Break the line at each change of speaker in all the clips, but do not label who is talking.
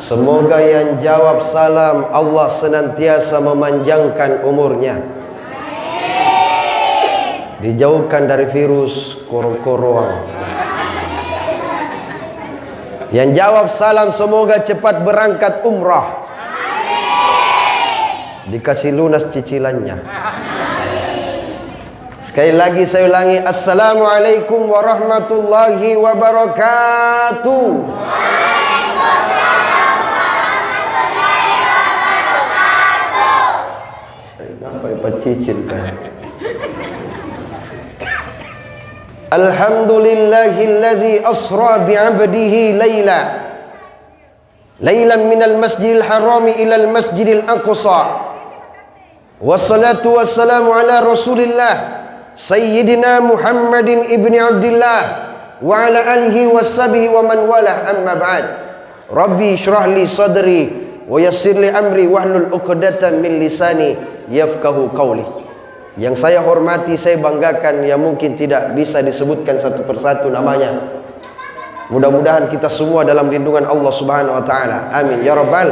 Semoga yang jawab salam Allah senantiasa memanjangkan umurnya, dijauhkan dari virus corona. Yang jawab salam semoga cepat berangkat umrah, dikasih lunas cicilannya. Sekali lagi saya ulangi, Assalamualaikum warahmatullahi wabarakatuh. Apa cicil kan? Alhamdulillahilladzi asra bi'abdihi laylan minal masjidil harami ilal masjidil aqsa. Wassalatu wassalamu ala rasulillah Sayyidina Muhammadin ibni Abdillah wa ala alihi wassabihi wa man walah, amma ba'd. Rabbi syrah li sadri wa yassir li amri wahlul uqdatan min lisani yafqahu qawli. Yang saya hormati, saya banggakan, yang mungkin tidak bisa disebutkan satu persatu namanya. Mudah-mudahan kita semua dalam lindungan Allah Subhanahu wa taala. Amin ya rabbal.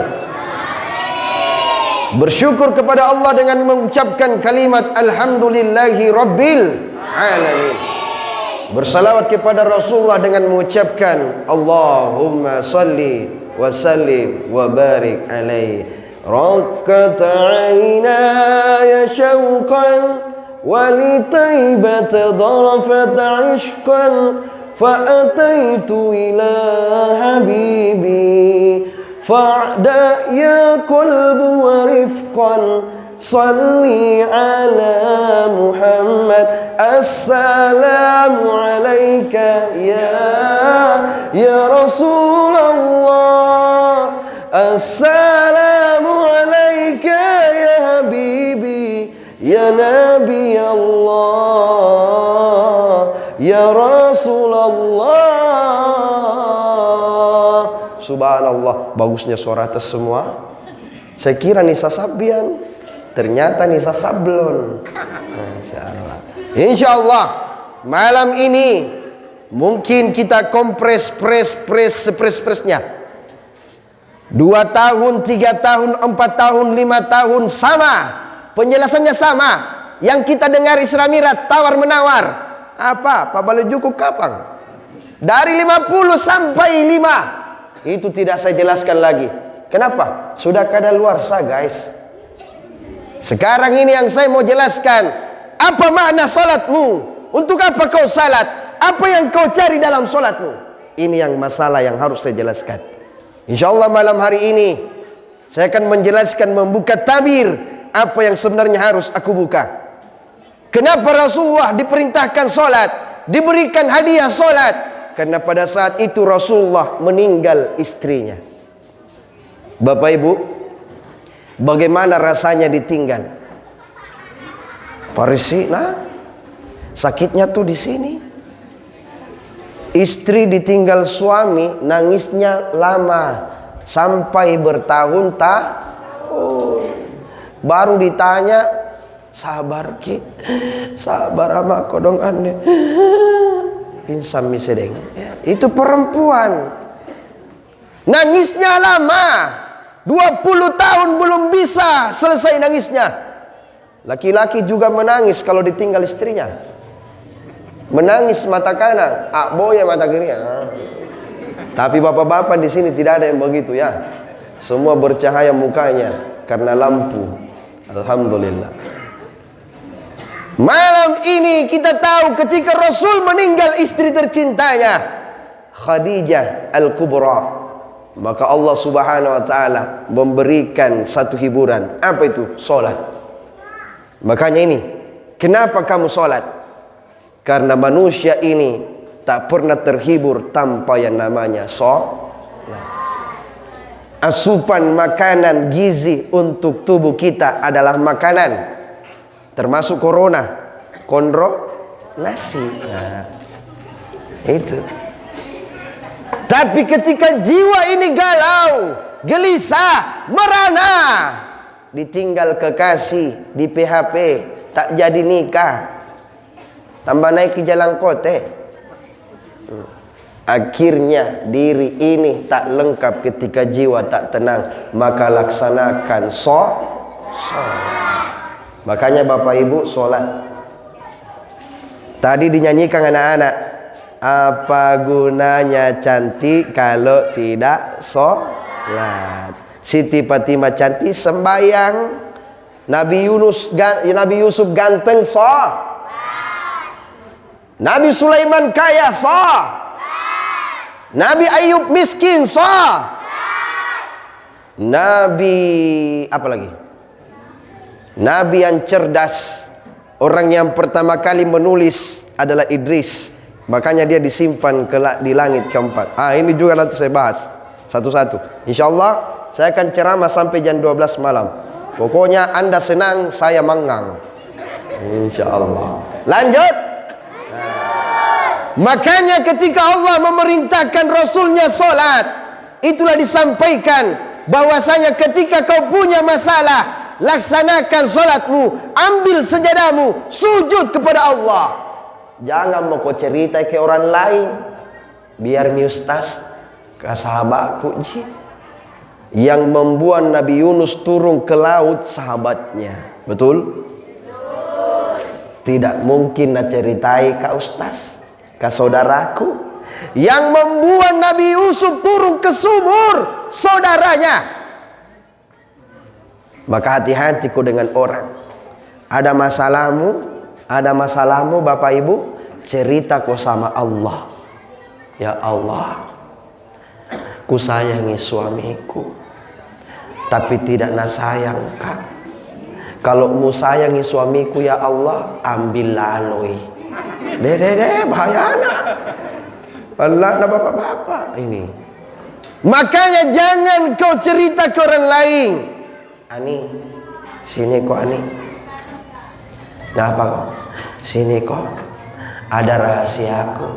Bersyukur kepada Allah dengan mengucapkan kalimat alhamdulillahi rabbil alamin. Bersalawat kepada Rasulullah dengan mengucapkan Allahumma salli wa sallim wa barik alaihi. ركت عيناي شوقا ولطيبة ضرفت عشقا فأتيت إلى حبيبي فاعدأ يا قلب ورفقا صلي على محمد السلام عليك يا رسول الله السلام عليك يا حبيبي يا نبي الله يا رسول الله. Subhanallah, bagusnya suara atas semua. Saya kira Nisa Sabian, ternyata Nisa Sablon. Insyaallah malam ini mungkin kita kompres presnya. 2 tahun, 3 tahun, 4 tahun, 5 tahun sama. Penjelasannya sama. Yang kita dengar Isra Mi'raj tawar menawar. Apa? Pak Balejuku kapang. Dari 50 sampai 5. Itu tidak saya jelaskan lagi. Kenapa? Sudah kadaluarsa guys. Sekarang ini yang saya mau jelaskan. Apa makna salatmu? Untuk apa kau salat? Apa yang kau cari dalam salatmu? Ini yang masalah yang harus saya jelaskan. InsyaAllah malam hari ini saya akan menjelaskan, membuka tabir apa yang sebenarnya harus aku buka. Kenapa Rasulullah diperintahkan solat, diberikan hadiah solat? Karena pada saat itu Rasulullah meninggal istrinya. Bapak Ibu, bagaimana rasanya ditinggal? Parisi, nah, sakitnya tuh di sini. Istri ditinggal suami, nangisnya lama sampai bertahun-tahun. Baru ditanya, sabar ki, sabar ama kodong ane, pinsam misedeng. Itu perempuan, nangisnya lama, 20 tahun belum bisa selesai nangisnya. Laki-laki juga menangis kalau ditinggal istrinya. Menangis mata kanan, boya mata kiri. Tapi bapak-bapak di sini tidak ada yang begitu ya. Semua bercahaya mukanya karena lampu. Alhamdulillah. Malam ini kita tahu ketika Rasul meninggal istri tercintanya Khadijah Al-Kubra, maka Allah Subhanahu wa taala memberikan satu hiburan. Apa itu? Salat. Makanya ini, kenapa kamu salat? Karena manusia ini tak pernah terhibur tanpa yang namanya salat. Asupan makanan gizi untuk tubuh kita adalah makanan, termasuk corona, nasi. Nah, itu. Tapi ketika jiwa ini galau, gelisah, merana, ditinggal kekasih, di PHP, tak jadi nikah, tambah naik ke jalan kote. Akhirnya diri ini tak lengkap ketika jiwa tak tenang, maka laksanakan sholat. Makanya Bapak Ibu sholat. Tadi dinyanyikan anak-anak, apa gunanya cantik kalau tidak sholat. Siti Fatimah cantik sembayang. Nabi Yusuf ganteng sholat. Nabi Sulaiman kaya sholat. Nabi Ayub miskin sholat. Nabi apa lagi? Nabi yang cerdas, orang yang pertama kali menulis adalah Idris. Makanya dia disimpan di langit keempat. Ini juga nanti saya bahas satu-satu. Insyaallah saya akan ceramah sampai jam 12 malam. Pokoknya Anda senang, saya mangang. Insyaallah. Lanjut. Makanya ketika Allah memerintahkan Rasulnya sholat, itulah disampaikan bahwasanya ketika kau punya masalah, laksanakan sholatmu, ambil sejadahmu, sujud kepada Allah. Jangan mau kau cerita ke orang lain. Biar mi ustaz ke sahabatku ji, yang membuat Nabi Yunus turun ke laut sahabatnya. Betul? Tidak mungkin nak ceritai ke ustaz, ke saudaraku. Yang membuat Nabi Yusuf turun ke sumur, saudaranya. Maka hati-hati kau dengan orang. Ada masalahmu Bapak Ibu, cerita kau sama Allah. Ya Allah, ku sayangi suamiku, tapi tidak nak sayang kak. Kalau mu sayangi suamiku ya Allah, ambil lalui. Bahaya anak. Allah na bapak-bapak ini. Makanya jangan kau cerita ke orang lain. Ani, sini kok Ani. Kenapa kok? Sini kok. Ada rahasiaku.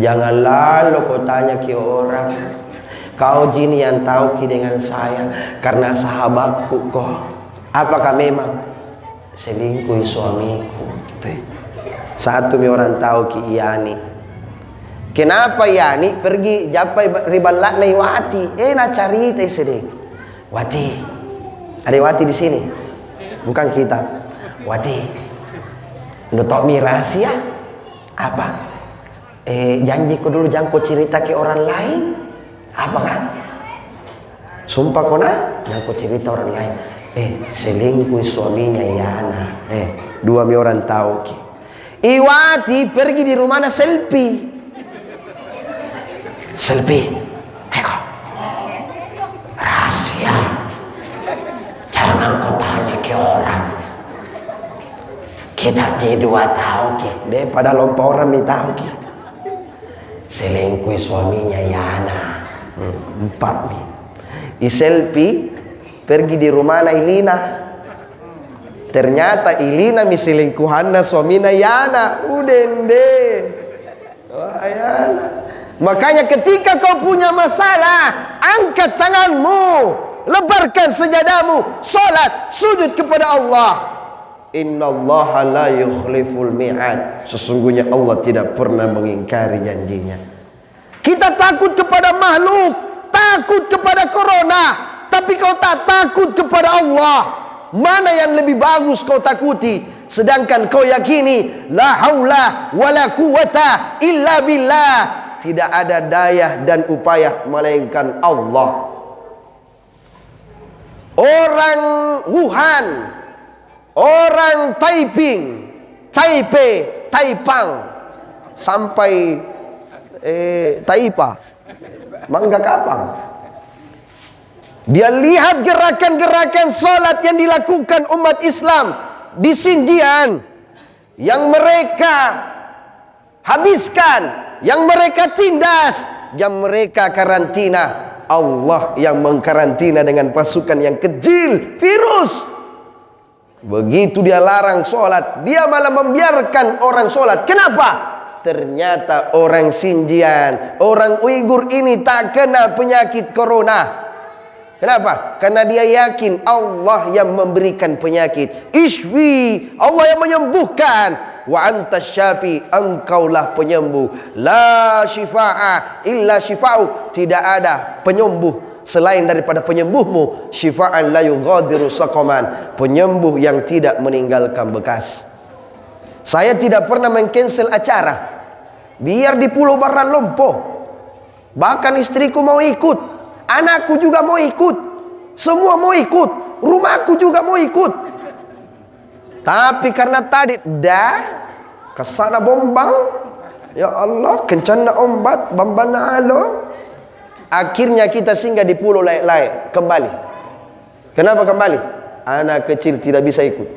Jangan lalu kau tanya ke orang. Kau jini yang tahu ki dengan saya karena sahabatku kok. Apakah memang selingkuh suamiku? Satu orang tahu ki Yani. Kenapa Yani pergi japai ribalak nai Wati? Nak cari teh sedih. Wati, ada Wati di sini. Bukan kita. Wati, nutok mi rahasia apa? Janjiku dulu jangan kau cerita ke orang lain. Apa kan? Sumpah kau nak, jangan kau cerita orang lain. Selingkuh suaminya Yana. Dua mi orang tahu ki. Iwati pergi di rumahnya selfie. Rahasia. Jangan kau tanya ke orang. Kita dua tahu ki. Daripada lompat orang mi tahu ki. Selingkuh suaminya Yana. 4 mi. Selfie pergi di rumah Ilina. Ternyata Ilina mi selingkuhanna suaminya Yana. Udende. Yana. Makanya ketika kau punya masalah, angkat tanganmu, lebarkan sejadahmu, salat, sujud kepada Allah. Innallaha la yukhliful mi'ad. Sesungguhnya Allah tidak pernah mengingkari janjinya. Kita takut kepada makhluk, takut kepada corona, tapi kau tak takut kepada Allah. Mana yang lebih bagus kau takuti? Sedangkan kau yakini la haula wala quwata illa billah. Tidak ada daya dan upaya melainkan Allah. Orang Wuhan, orang Taipei, Taipang, sampai Taipa, Mangga Kapang. Dia lihat gerakan-gerakan salat yang dilakukan umat Islam di Xinjiang, yang mereka habiskan, yang mereka tindas, yang mereka karantina. Allah yang mengkarantina dengan pasukan yang kecil, virus. Begitu dia larang sholat, dia malah membiarkan orang sholat. Kenapa? Ternyata orang Xinjiang, orang Uighur ini tak kena penyakit corona. Kenapa? Karena dia yakin Allah yang memberikan penyakit. Ishfi, Allah yang menyembuhkan. wa antas syafi, engkaulah penyembuh. La syifaa illa syifa'uk, tidak ada penyembuh selain daripada penyembuhmu. Syifaan la yughadiru saqaman, penyembuh yang tidak meninggalkan bekas. Saya tidak pernah mengcancel acara biar di Pulau Baran Lompo. Bahkan istriku mau ikut, anakku juga mau ikut, semua mau ikut, rumahku juga mau ikut. Tapi karena tadi kesana bombang, ya Allah, kencana ombat bambana alo, akhirnya kita singgah di pulau lain kembali. Kenapa kembali? Anak kecil tidak bisa ikut,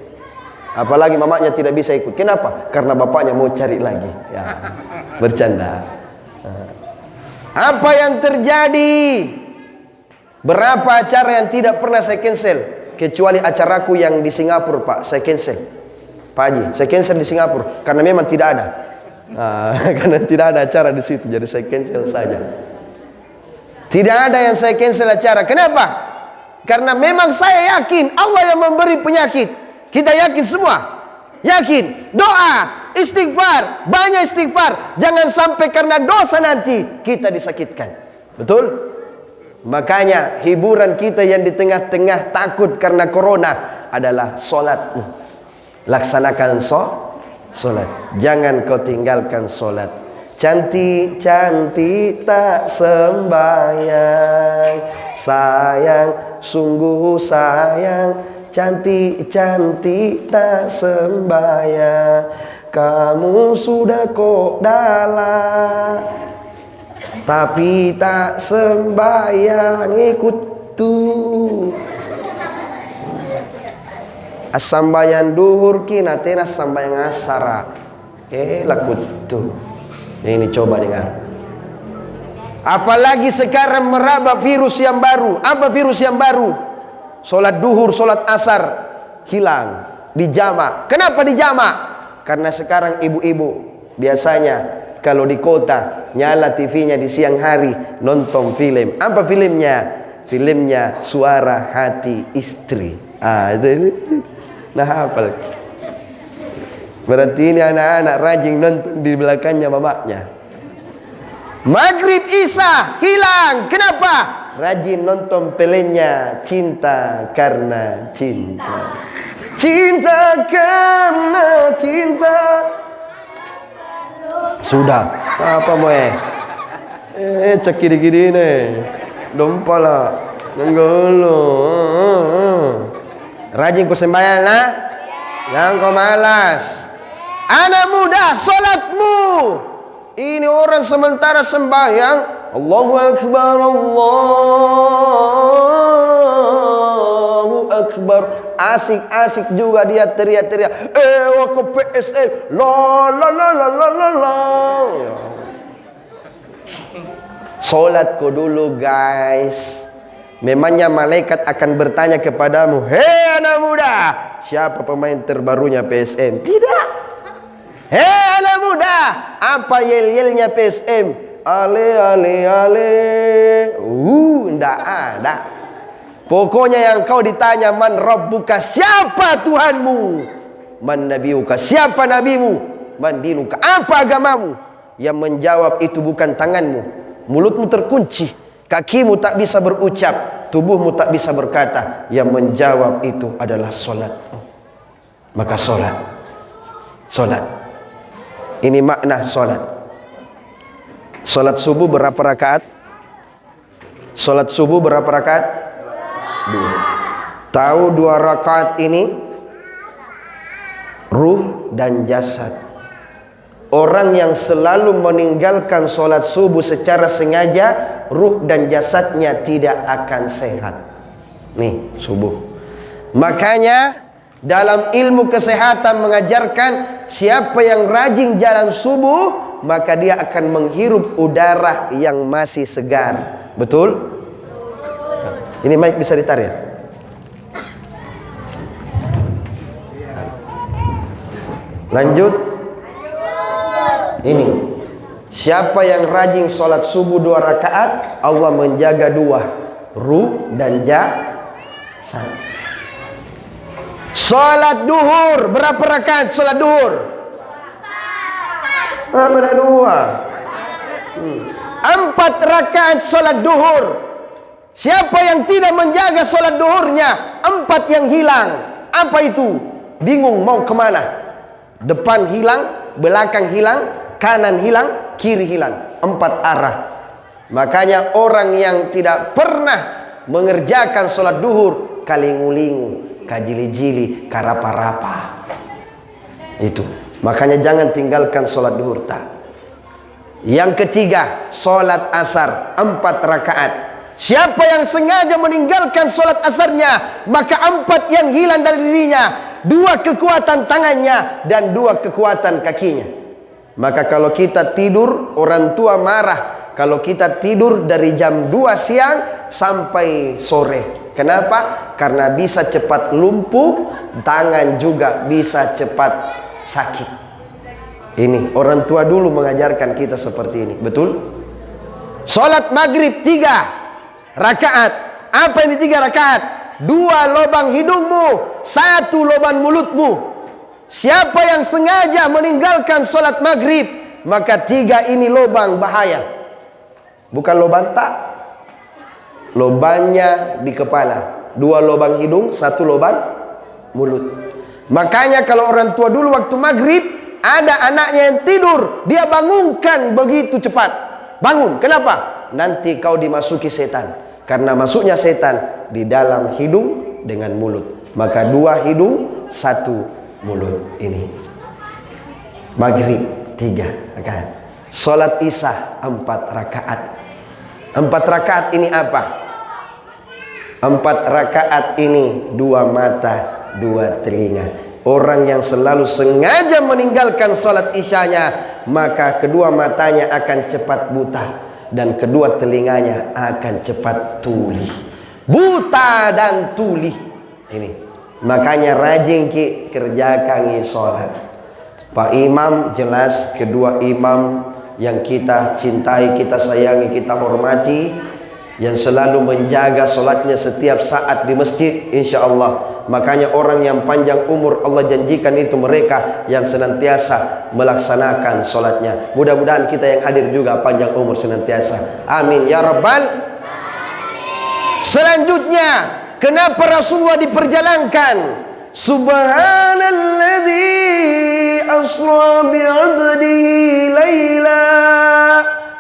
apalagi mamanya tidak bisa ikut. Kenapa? Karena bapaknya mau cari lagi. Ya, bercanda. Apa yang terjadi? Berapa acara yang tidak pernah saya cancel, kecuali acaraku yang di Singapura, Pak, saya cancel. Pak Haji, saya cancel di Singapura karena memang tidak ada. Karena tidak ada acara di situ, jadi saya cancel saja. Tidak ada yang saya cancel acara. Kenapa? Karena memang saya yakin Allah yang memberi penyakit. Kita yakin semua. Yakin. Doa, istighfar, banyak istighfar. Jangan sampai karena dosa nanti kita disakitkan. Betul? Makanya hiburan kita yang di tengah-tengah takut karena corona adalah solat. Laksanakan solat. Jangan kau tinggalkan solat. Cantik-cantik tak sembahyang, sayang, sungguh sayang. Cantik-cantik tak sembahyang, kamu sudah kok dalam, tapi tak sembahyang ikut tuh. Asambayan duhur kina tenas sambayang asara. Lakut tuh. Ini coba dengar. Apalagi sekarang meraba virus yang baru. Apa virus yang baru? Solat duhur, solat asar hilang, dijamak. Kenapa dijamak? Karena sekarang ibu-ibu biasanya kalau di kota nyala TV-nya di siang hari nonton film. Apa filmnya? Filmnya Suara Hati Istri. Nah, hafal. Berarti ini anak-anak rajin nonton di belakangnya mamanya. Maghrib Isya hilang. Kenapa? Rajin nonton filmnya Cinta Karena Cinta. Cinta karena cinta. Sudah. Apa mau cek kiri-kiri nih. Dompala. Nenggolo. Rajin ku sembahyang lah. Jangan kau malas. Anak muda, solatmu. Ini orang sementara sembahyang, Allahu Akbar, Allahu Akbar. Asik-asik juga dia teriak-teriak. Wako PSM. La la la la la la la. Solatku dulu, guys. Memangnya malaikat akan bertanya kepadamu, hei anak muda, siapa pemain terbarunya PSM? Tidak. Hei anak muda, apa yel-yelnya PSM? Ale ale ale. Ndak ada. Pokoknya yang kau ditanya, man rabbuka, siapa Tuhanmu? Man nabiuka, siapa nabimu? Man dinuka, apa agamamu? Yang menjawab itu bukan tanganmu. Mulutmu terkunci, kakimu tak bisa berucap, tubuhmu tak bisa berkata. Yang menjawab itu adalah solat. Maka solat. Ini makna solat. Solat subuh berapa rakaat? Solat subuh berapa rakaat? 2. Tahu 2 rakaat ini ruh dan jasad. Orang yang selalu meninggalkan solat subuh secara sengaja, ruh dan jasadnya tidak akan sehat. Nih, subuh. Makanya dalam ilmu kesehatan mengajarkan siapa yang rajin jalan subuh, maka dia akan menghirup udara yang masih segar. Betul? Ini mic bisa ditarik ya? Lanjut. Ini. Siapa yang rajin sholat subuh 2 rakaat, Allah menjaga 2, ruh dan jasad. Sholat duhur berapa rakaat? Sholat duhur Beda dua. 4 rakaat solat duhur. Siapa yang tidak menjaga solat duhurnya, 4 yang hilang. Apa itu? Bingung mau kemana. Depan hilang, belakang hilang, kanan hilang, kiri hilang. 4 arah. Makanya orang yang tidak pernah mengerjakan solat duhur, kalingu-lingu, kajili-jili, karapa-rapa. Itu. Makanya jangan tinggalkan solat duhur. Yang ketiga, solat asar 4 rakaat. Siapa yang sengaja meninggalkan solat asarnya, maka 4 yang hilang dari dirinya, 2 kekuatan tangannya dan 2 kekuatan kakinya. Maka kalau kita tidur, orang tua marah kalau kita tidur dari jam 2 siang sampai sore. Kenapa? Karena bisa cepat lumpuh, tangan juga bisa cepat sakit. Ini orang tua dulu mengajarkan kita seperti ini. Betul? Salat maghrib 3 rakaat. Apa ini 3 rakaat? 2 lubang hidungmu, 1 lubang mulutmu. Siapa yang sengaja meninggalkan salat maghrib, maka 3 ini lubang bahaya. Bukan lubang tak, lubangnya di kepala. 2 lubang hidung, 1 lubang mulut. Makanya kalau orang tua dulu waktu maghrib ada anaknya yang tidur, dia bangunkan begitu cepat. Bangun, kenapa? Nanti kau dimasuki setan. Karena masuknya setan di dalam hidung dengan mulut. Maka 2 hidung, 1 mulut. Ini maghrib 3 rakaat. Salat isya 4 rakaat. 4 rakaat ini apa? 4 rakaat ini 2 mata, 2 telinga. Orang yang selalu sengaja meninggalkan salat isyanya, maka kedua matanya akan cepat buta dan kedua telinganya akan cepat tuli. Buta dan tuli. Ini. Makanya rajin ki kerjakan salat. Pak Imam jelas, kedua imam yang kita cintai, kita sayangi, kita hormati, yang selalu menjaga solatnya setiap saat di masjid, insya Allah. Makanya orang yang panjang umur Allah janjikan itu mereka yang senantiasa melaksanakan solatnya. Mudah-mudahan kita yang hadir juga panjang umur senantiasa. Amin ya rabbal. Selanjutnya, kenapa Rasulullah diperjalankan? Subhanalladzi asra bi'abdihi layla.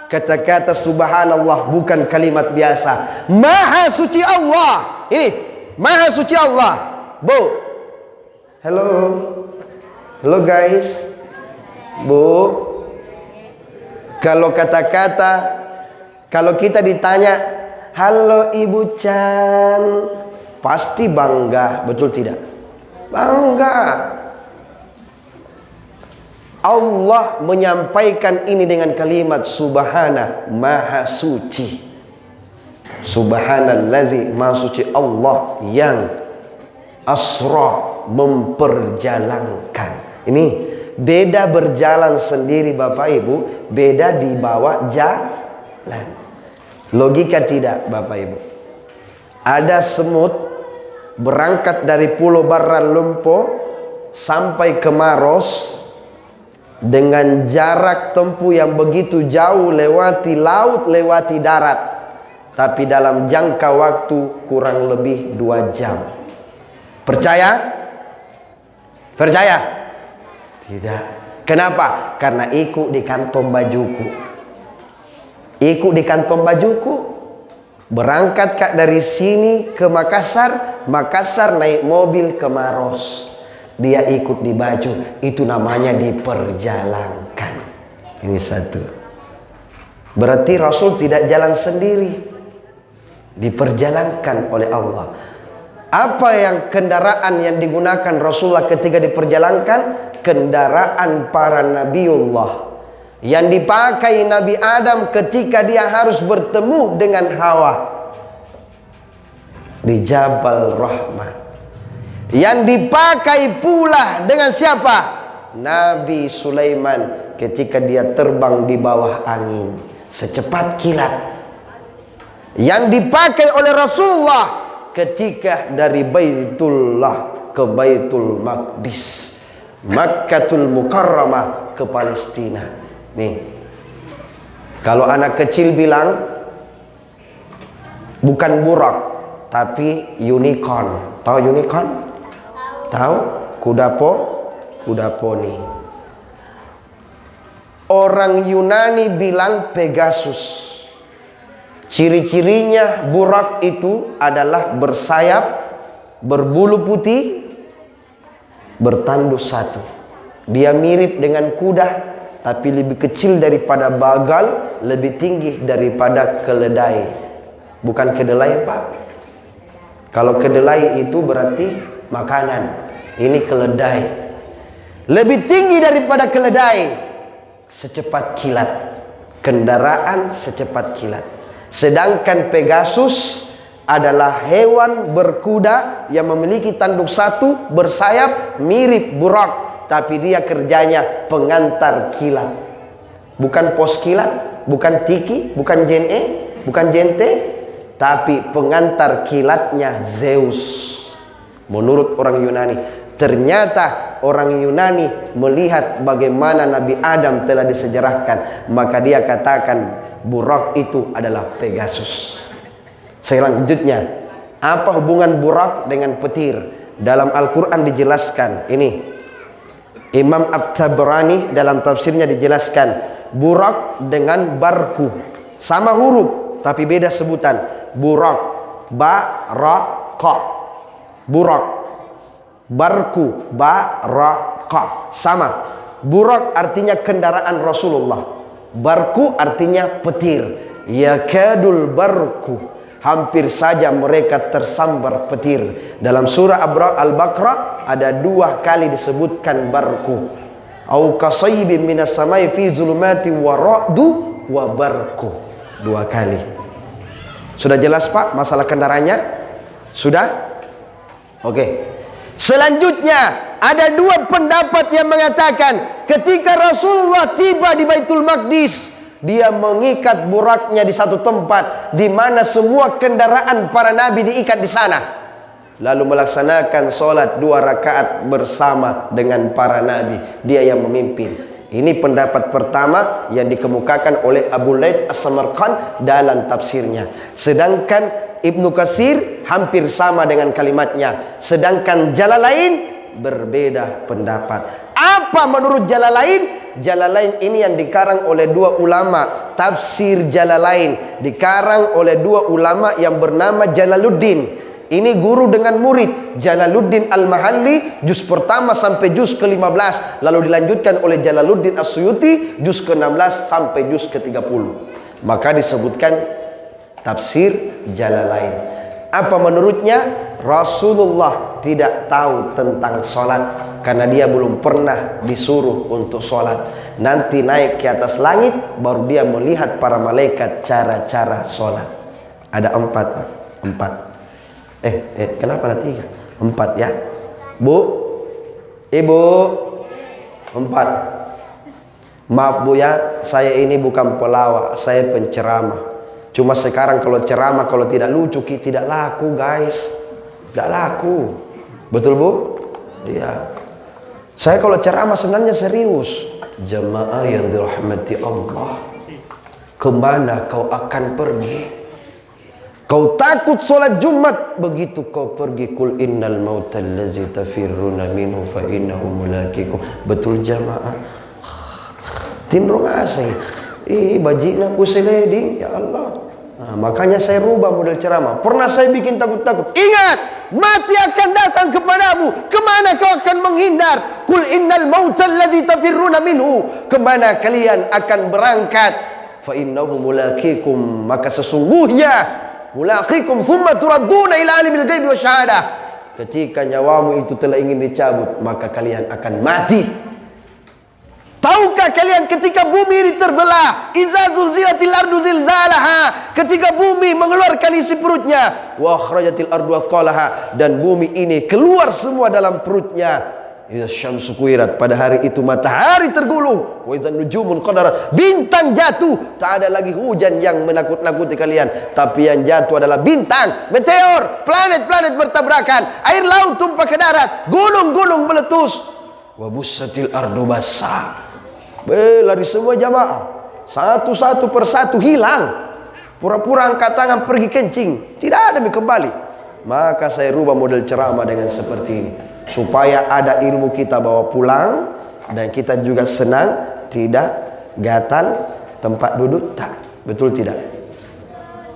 Kata-kata subhanallah bukan kalimat biasa. Maha suci Allah. Ini maha suci Allah. Bu. Hello. Hello guys. Bu. Kalau kata-kata, kalau kita ditanya, halo Ibu Chan, pasti bangga, betul tidak? Bangga. Allah menyampaikan ini dengan kalimat subhana, maha suci. Subhanalladzi, maha suci Allah yang asra, memperjalankan. Ini beda berjalan sendiri Bapak Ibu, beda dibawa jalan. Logika tidak Bapak Ibu? Ada semut berangkat dari Pulau Barran Lempo sampai ke Maros dengan jarak tempuh yang begitu jauh, lewati laut, lewati darat, tapi dalam jangka waktu kurang lebih 2 jam. Percaya? Percaya? Tidak. Kenapa? Karena ikut di kantong bajuku. Ikut di kantong bajuku. Berangkat Kak dari sini ke Makassar, Makassar naik mobil ke Maros. Dia ikut di baju. Itu namanya diperjalankan. Ini satu. Berarti Rasul tidak jalan sendiri, diperjalankan oleh Allah. Apa yang kendaraan yang digunakan Rasulullah ketika diperjalankan? Kendaraan para nabiullah yang dipakai Nabi Adam ketika dia harus bertemu dengan Hawa di Jabal Rahmah. Yang dipakai pula dengan siapa? Nabi Sulaiman ketika dia terbang di bawah angin secepat kilat. Yang dipakai oleh Rasulullah ketika dari Baitullah ke Baitul Maqdis, Makkatul Mukarramah ke Palestina. Nih, kalau anak kecil bilang bukan burak tapi unicorn. Tahu unicorn? Tahu? Kuda poni. Orang Yunani bilang Pegasus. Ciri-cirinya burak itu adalah bersayap, berbulu putih, bertanduk satu. Dia mirip dengan kuda, tapi lebih kecil daripada bagal, lebih tinggi daripada keledai. Bukan kedelai, Pak. Kalau kedelai itu berarti makanan. Ini keledai. Lebih tinggi daripada keledai. Secepat kilat. Kendaraan secepat kilat. Sedangkan Pegasus adalah hewan berkuda yang memiliki tanduk satu, bersayap, mirip burak, tapi dia kerjanya pengantar kilat. Bukan pos kilat, bukan tiki, bukan jene, bukan jente, tapi pengantar kilatnya Zeus. Menurut orang Yunani. Ternyata orang Yunani melihat bagaimana Nabi Adam telah disejarahkan, maka dia katakan burak itu adalah Pegasus. Selanjutnya, apa hubungan burak dengan petir? Dalam Al-Quran dijelaskan. Ini Imam At-Tabrani dalam tafsirnya dijelaskan, burak dengan barku sama huruf tapi beda sebutan. Burak, baraka. Burak, barku, baraka, sama. Burak artinya kendaraan Rasulullah. Barku artinya petir. Yakadul barku, hampir saja mereka tersambar petir. Dalam surah Al-Baqarah ada 2 kali disebutkan barku. Au kasaybin minas samai fi zulumati wa ra'du wa barku. 2 kali. Sudah jelas, Pak, masalah kendaraannya? Sudah? Oke. Selanjutnya ada 2 pendapat yang mengatakan ketika Rasulullah tiba di Baitul Maqdis, dia mengikat buraknya di satu tempat di mana semua kendaraan para nabi diikat di sana, lalu melaksanakan sholat 2 rakaat bersama dengan para nabi. Dia yang memimpin. Ini pendapat pertama yang dikemukakan oleh Abu Laith As-Samarqand dalam tafsirnya. Sedangkan Ibnu Katsir hampir sama dengan kalimatnya. Sedangkan Jalalain berbeda pendapat. Apa menurut Jalalain? Jalalain ini yang dikarang oleh 2 ulama. Tafsir Jalalain dikarang oleh 2 ulama yang bernama Jalaluddin. Ini guru dengan murid. Jalaluddin Al-Mahalli juz pertama sampai juz ke-15, lalu dilanjutkan oleh Jalaluddin As-Suyuti juz ke-16 sampai juz ke-30. Maka disebutkan tafsir Jalalain. Apa menurutnya? Rasulullah tidak tahu tentang sholat karena dia belum pernah disuruh untuk sholat. Nanti naik ke atas langit baru dia melihat para malaikat cara-cara sholat. Ada 4, Pak. 4. Kenapa ada 3? 4 ya, Bu, Ibu. 4. Maaf Bu ya, saya ini bukan pelawak, saya penceramah. Cuma sekarang kalau ceramah kalau tidak lucu tidak laku, guys. Tidak laku. Betul Bu? Iya. Saya kalau ceramah sebenarnya serius. Jamaah yang dirahmati Allah, kemana kau akan pergi? Kau takut sholat Jumat, begitu kau pergi kul innal mautal ladzi tafirruna minhu fa innahu mulaqikum. Betul jamaah? Tindrong asing. Bajina ku seleding, ya Allah. Nah, makanya saya rubah model ceramah. Pernah saya bikin takut-takut. Ingat, mati akan datang kepadamu. Kemana kau akan menghindar? Kul innal mautal ladzi tafirruna minhu. Kemana kalian akan berangkat? Fa innahu mulaqikum. Maka sesungguhnya mulaqikum thumma turadduna ila alimil ghaibi wasyahadah. Ketika nyawamu itu telah ingin dicabut, maka kalian akan mati. Tahukah kalian ketika bumi ini terbelah, idza zulzilatil ardu zilzalaha, ketika bumi mengeluarkan isi perutnya, wa akhrajatil ardu athqalaha, dan bumi ini keluar semua dalam perutnya, idza syamsu kuwirat, pada hari itu matahari tergulung, wa idza nujumun qadarat, bintang jatuh. Tak ada lagi hujan yang menakut-nakuti kalian, tapi yang jatuh adalah bintang, meteor, planet-planet bertabrakan, air laut tumpah ke darat, gunung-gunung meletus, wa bussatil ardu bassa. Lari semua jamaah, satu persatu hilang. Pura-pura angkat tangan pergi kencing, tidak ada kembali. Maka saya rubah model ceramah dengan seperti ini, supaya ada ilmu kita bawa pulang, dan kita juga senang, tidak gatal tempat duduk, tak, betul tidak?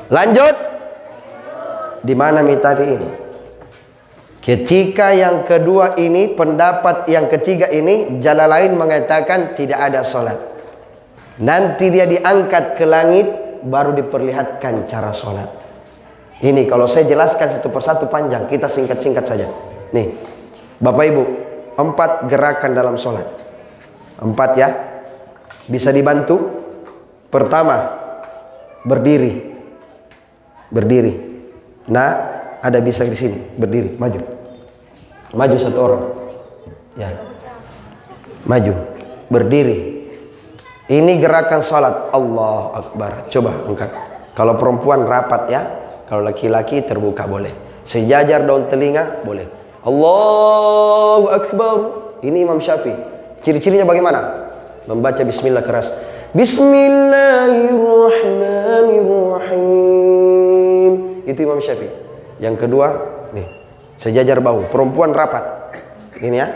Lanjut. Di mana tadi ini? Ketika yang kedua ini, pendapat yang ketiga ini, Jalalain mengatakan tidak ada sholat. Nanti dia diangkat ke langit, baru diperlihatkan cara sholat. Ini kalau saya jelaskan satu persatu panjang, kita singkat-singkat saja. Nih, Bapak Ibu, 4 gerakan dalam sholat. 4 ya, bisa dibantu. Pertama, berdiri. Nah, ada bisa di sini, berdiri, maju satu orang, ya, maju, berdiri. Ini gerakan salat. Allahu Akbar. Coba angkat. Kalau perempuan rapat ya, kalau laki-laki terbuka boleh. Sejajar daun telinga boleh. Allahu Akbar. Ini Imam Syafi'i. Ciri-cirinya bagaimana? Membaca Bismillah keras. Bismillahirrahmanirrahim. Itu Imam Syafi'i. Yang kedua, nih, sejajar bahu. Perempuan rapat. Ini ya.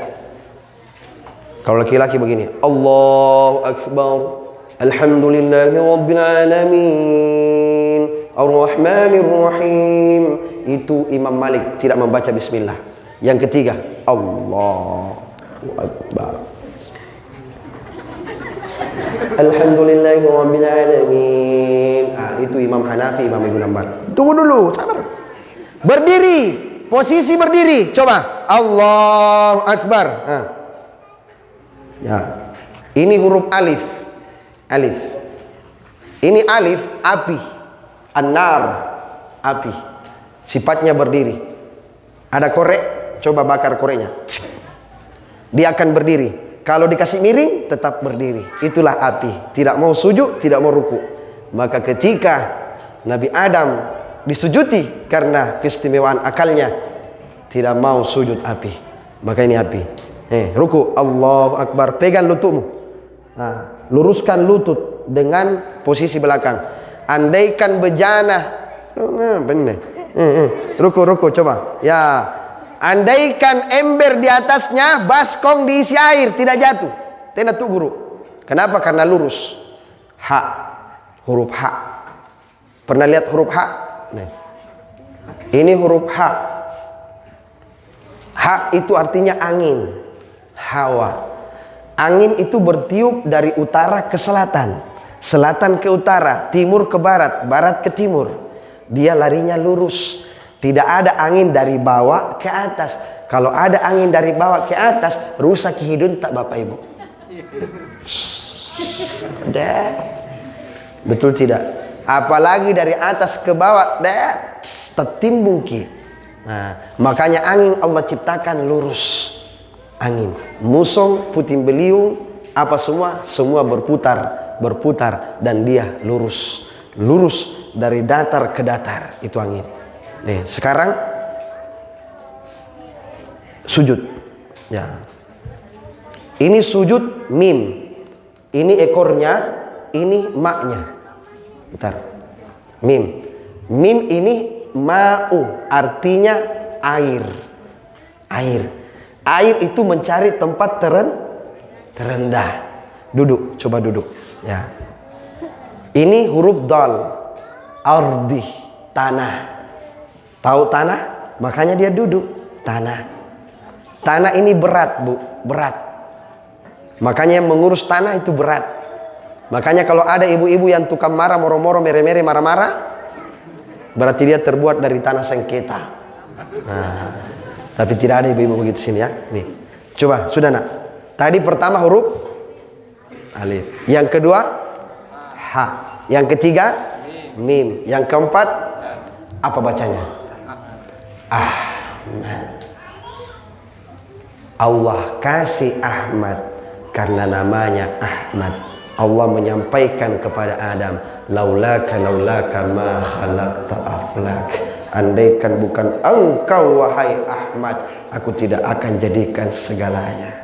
Kalau laki-laki begini. Allahu Akbar. Alhamdulillahi Rabbil Alamin. Ar-Rahmanir-Rahim. Itu Imam Malik tidak membaca Bismillah. Yang ketiga, Allahu Akbar. Alhamdulillahi Rabbil Alamin. Itu Imam Hanafi, Imam Ibnu Hanbal. Tunggu dulu, sabar. Berdiri, posisi berdiri. Coba, Allahu Akbar. Ya, ini huruf alif. Alif. Ini alif, api. An-nar, api. Sifatnya berdiri. Ada korek, coba bakar koreknya. Dia akan berdiri. Kalau dikasih miring, tetap berdiri. Itulah api. Tidak mau sujud, tidak mau ruku. Maka ketika Nabi Adam disujuti karena keistimewaan akalnya, tidak mau sujud api. Maka ini api. Ruku, Allahu Akbar. Pegang lututmu. Nah, luruskan lutut dengan posisi belakang. Andaikan bejana, benar. Ruku, coba. Ya. Andaikan ember di atasnya, baskong diisi air, tidak jatuh. Tena tuh guru. Kenapa? Karena lurus. Ha. Huruf H. Pernah lihat huruf H? Nih. Ini huruf H. H itu artinya angin. Hawa. Angin itu bertiup dari utara ke selatan, selatan ke utara, timur ke barat, barat ke timur. Dia larinya lurus. Tidak ada angin dari bawah ke atas. Kalau ada angin dari bawah ke atas, rusak hidung tak Bapak Ibu? Betul tidak? Apalagi dari atas ke bawah, tertimbung ki. Nah, makanya angin Allah ciptakan lurus. Angin, musong, puting beliung, apa semua berputar dan dia lurus dari datar ke datar. Itu angin. Nih, sekarang sujud. Ya. Ini sujud mim. Ini ekornya, ini maknya. Bentar. Mim. Mim ini ma'u, artinya air. Air itu mencari tempat terendah. Duduk, coba duduk. Ya. Ini huruf dal. Ardi, tanah. Tahu tanah? Makanya dia duduk. Tanah. Tanah ini berat, Bu. Berat. Makanya yang mengurus tanah itu berat. Makanya kalau ada ibu-ibu yang tukang marah, moro-moro, mere-mere, marah-marah, berarti dia terbuat dari tanah sengketa. Nah, tapi tidak ada ibu-ibu begitu sini ya. Nih. Coba, sudah nak. Tadi pertama huruf alif. Yang kedua H. Yang ketiga mim. Yang keempat apa bacanya? Ahmad. Allah kasih Ahmad karena namanya Ahmad. Allah menyampaikan kepada Adam, laulaka ma khalaqta aflak. Andaikan bukan engkau wahai Ahmad, aku tidak akan jadikan segalanya.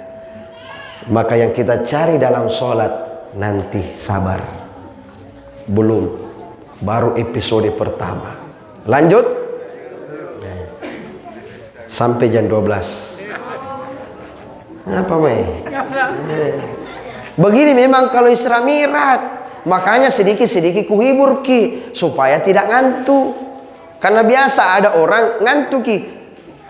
Maka yang kita cari dalam sholat nanti sabar. Belum, baru episode pertama. Lanjut sampai jam 12. Apa Mai? Begini memang kalau Isra Mi'raj. Makanya sedikit-sedikit kuhibur ki supaya tidak ngantuk. Karena biasa ada orang ngantuk ki.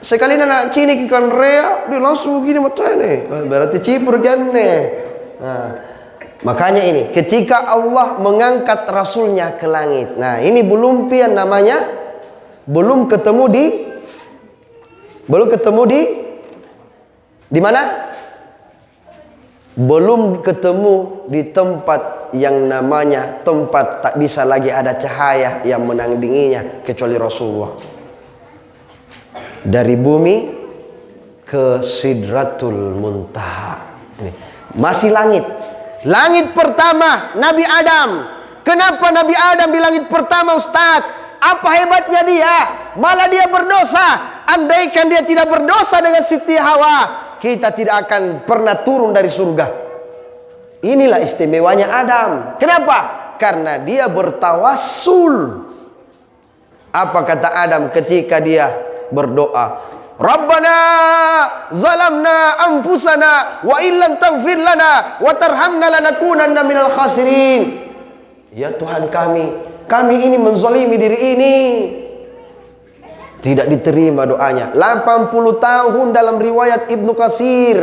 Sekali nak cini ki kan rea, dia langsung begini matanya. Berarti cipur kan nih. Makanya ini ketika Allah mengangkat Rasulnya ke langit. Nah ini belum pian namanya, belum ketemu di mana? Belum ketemu di tempat yang namanya tempat tak bisa lagi ada cahaya yang menandinginya kecuali Rasulullah. Dari bumi ke Sidratul Muntaha. Ini masih langit. Langit pertama Nabi Adam. Kenapa Nabi Adam di langit pertama, Ustaz? Apa hebatnya dia? Malah dia berdosa. Andaikan dia tidak berdosa dengan Siti Hawa, kita tidak akan pernah turun dari surga. Inilah istimewanya Adam. Kenapa? Karena dia bertawassul. Apa kata Adam ketika dia berdoa? Rabbana zalamna anfusana wa illam taghfir lana wa tarhamna lanakunanna minal khasirin. Ya Tuhan kami ini menzalimi diri ini. Tidak diterima doanya. 80 tahun dalam riwayat Ibnu Katsir,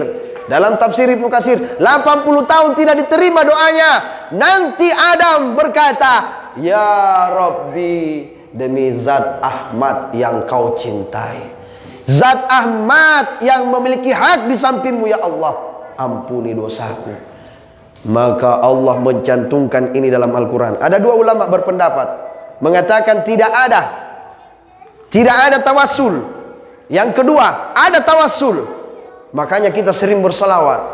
dalam tafsir Ibnu Katsir, 80 tahun tidak diterima doanya. Nanti Adam berkata, ya Rabbi, demi zat Ahmad yang kau cintai, zat Ahmad yang memiliki hak di sampingmu, ya Allah, ampuni dosaku. Maka Allah mencantumkan ini dalam Al-Quran. Ada dua ulama berpendapat mengatakan tidak ada tawassul. Yang kedua, ada tawassul. Makanya kita sering berselawat,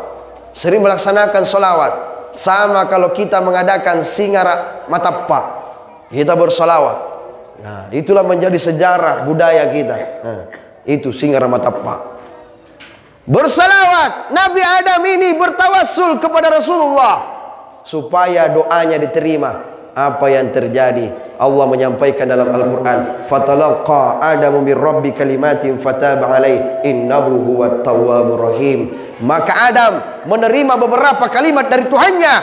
sering melaksanakan selawat. Sama kalau kita mengadakan singara matappa, kita berselawat. Nah, itulah menjadi sejarah budaya kita. Nah, itu singara matappa. Berselawat. Nabi Adam ini bertawassul kepada Rasulullah supaya doanya diterima. Apa yang terjadi? Allah menyampaikan dalam Al-Quran, fatalaqa Adamu min rabbi kalimatin fataba alaih innahu huwat tawwabur rahim. Maka Adam menerima beberapa kalimat dari Tuhannya,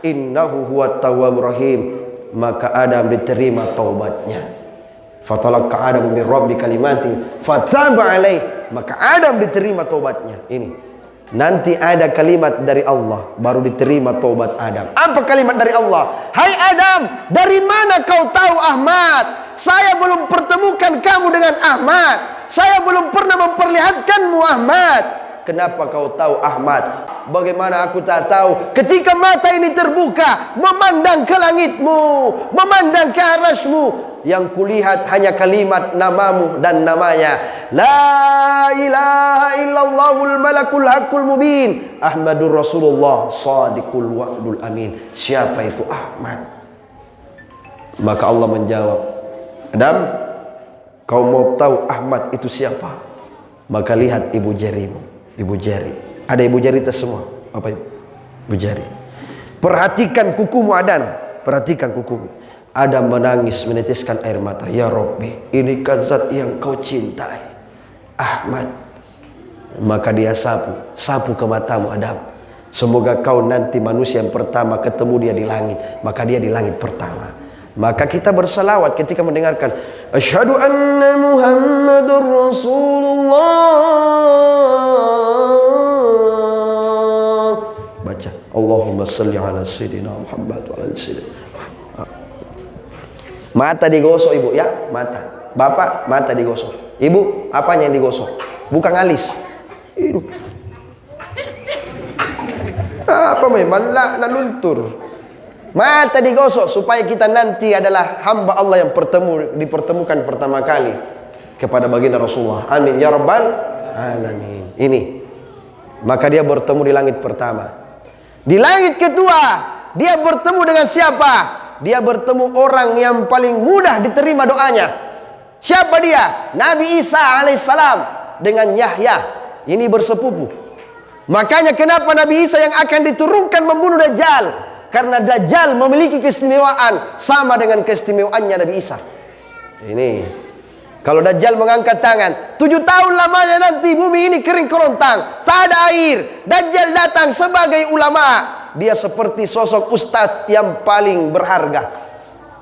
innahu huwat tawwabur rahim. Maka Adam diterima taubatnya. Fatalaqa Adamu min rabbi kalimatin fataba alaih. Maka Adam diterima taubatnya. Ini nanti ada kalimat dari Allah, baru diterima taubat Adam. Apa kalimat dari Allah? Hai Adam, dari mana kau tahu Ahmad? Saya belum pertemukan kamu dengan Ahmad. Saya belum pernah memperlihatkanmu Ahmad. Kenapa kau tahu Ahmad? Bagaimana aku tak tahu? Ketika mata ini terbuka, memandang ke langitmu, memandang ke arasmu, yang kulihat hanya kalimat namamu dan namanya. La ilaha illallahul malakul haqqul mubin Ahmadur Rasulullah sadiqul wa'dul amin. Siapa itu Ahmad? Maka Allah menjawab, Adam, kau mau tahu Ahmad itu siapa? Maka lihat ibu jarimu. Ibu jari. Ada ibu jari itu semua. Apa itu? Ibu jari. Perhatikan kukumu Adam. Perhatikan kukumu. Adam menangis menetiskan air mata. Ya Rabbi, ini zat yang kau cintai, Ahmad. Maka dia sapu ke matamu Adam. Semoga kau nanti manusia yang pertama ketemu dia di langit. Maka dia di langit pertama. Maka kita berselawat ketika mendengarkan asyhadu anna Muhammadur Rasulullah. Baca Allahumma salli ala sayyidina Muhammad wa ala sayyidina. Mata digosok ibu ya, mata. Bapak mata digosok. Ibu apanya yang digosok? Bukan alis. Hidup. Apa memang nak luntur. Mata digosok supaya kita nanti adalah hamba Allah yang dipertemukan pertama kali kepada baginda Rasulullah. Amin ya rabbal alamin. Ini. Maka dia bertemu di langit pertama. Di langit kedua, dia bertemu dengan siapa? Dia bertemu orang yang paling mudah diterima doanya. Siapa dia? Nabi Isa alaihissalam dengan Yahya. Ini bersepupu. Makanya kenapa Nabi Isa yang akan diturunkan membunuh Dajjal? Karena Dajjal memiliki keistimewaan sama dengan keistimewaannya Nabi Isa. Ini kalau Dajjal mengangkat tangan, 7 tahun lamanya nanti bumi ini kering kerontang, tak ada air. Dajjal datang sebagai ulama. Dia seperti sosok ustadz yang paling berharga.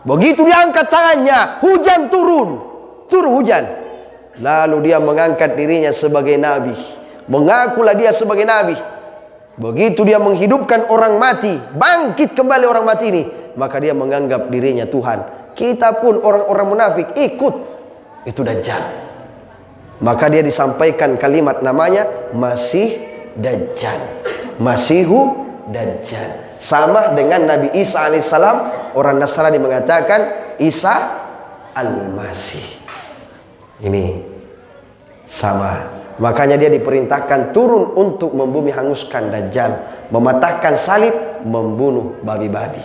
Begitu dia angkat tangannya, hujan turun hujan. Lalu dia mengangkat dirinya sebagai nabi, mengakulah dia sebagai nabi. Begitu dia menghidupkan orang mati, bangkit kembali orang mati ini, maka dia menganggap dirinya Tuhan. Kita pun orang-orang munafik ikut, itu Dajjal. Maka dia disampaikan kalimat namanya Masih Dajjal, Masihu Dajjal. Sama dengan Nabi Isa alaihissalam, orang Nasrani mengatakan Isa Al-Masih. Ini sama. Makanya dia diperintahkan turun untuk membumi hanguskan Dajjal, mematahkan salib, membunuh babi-babi.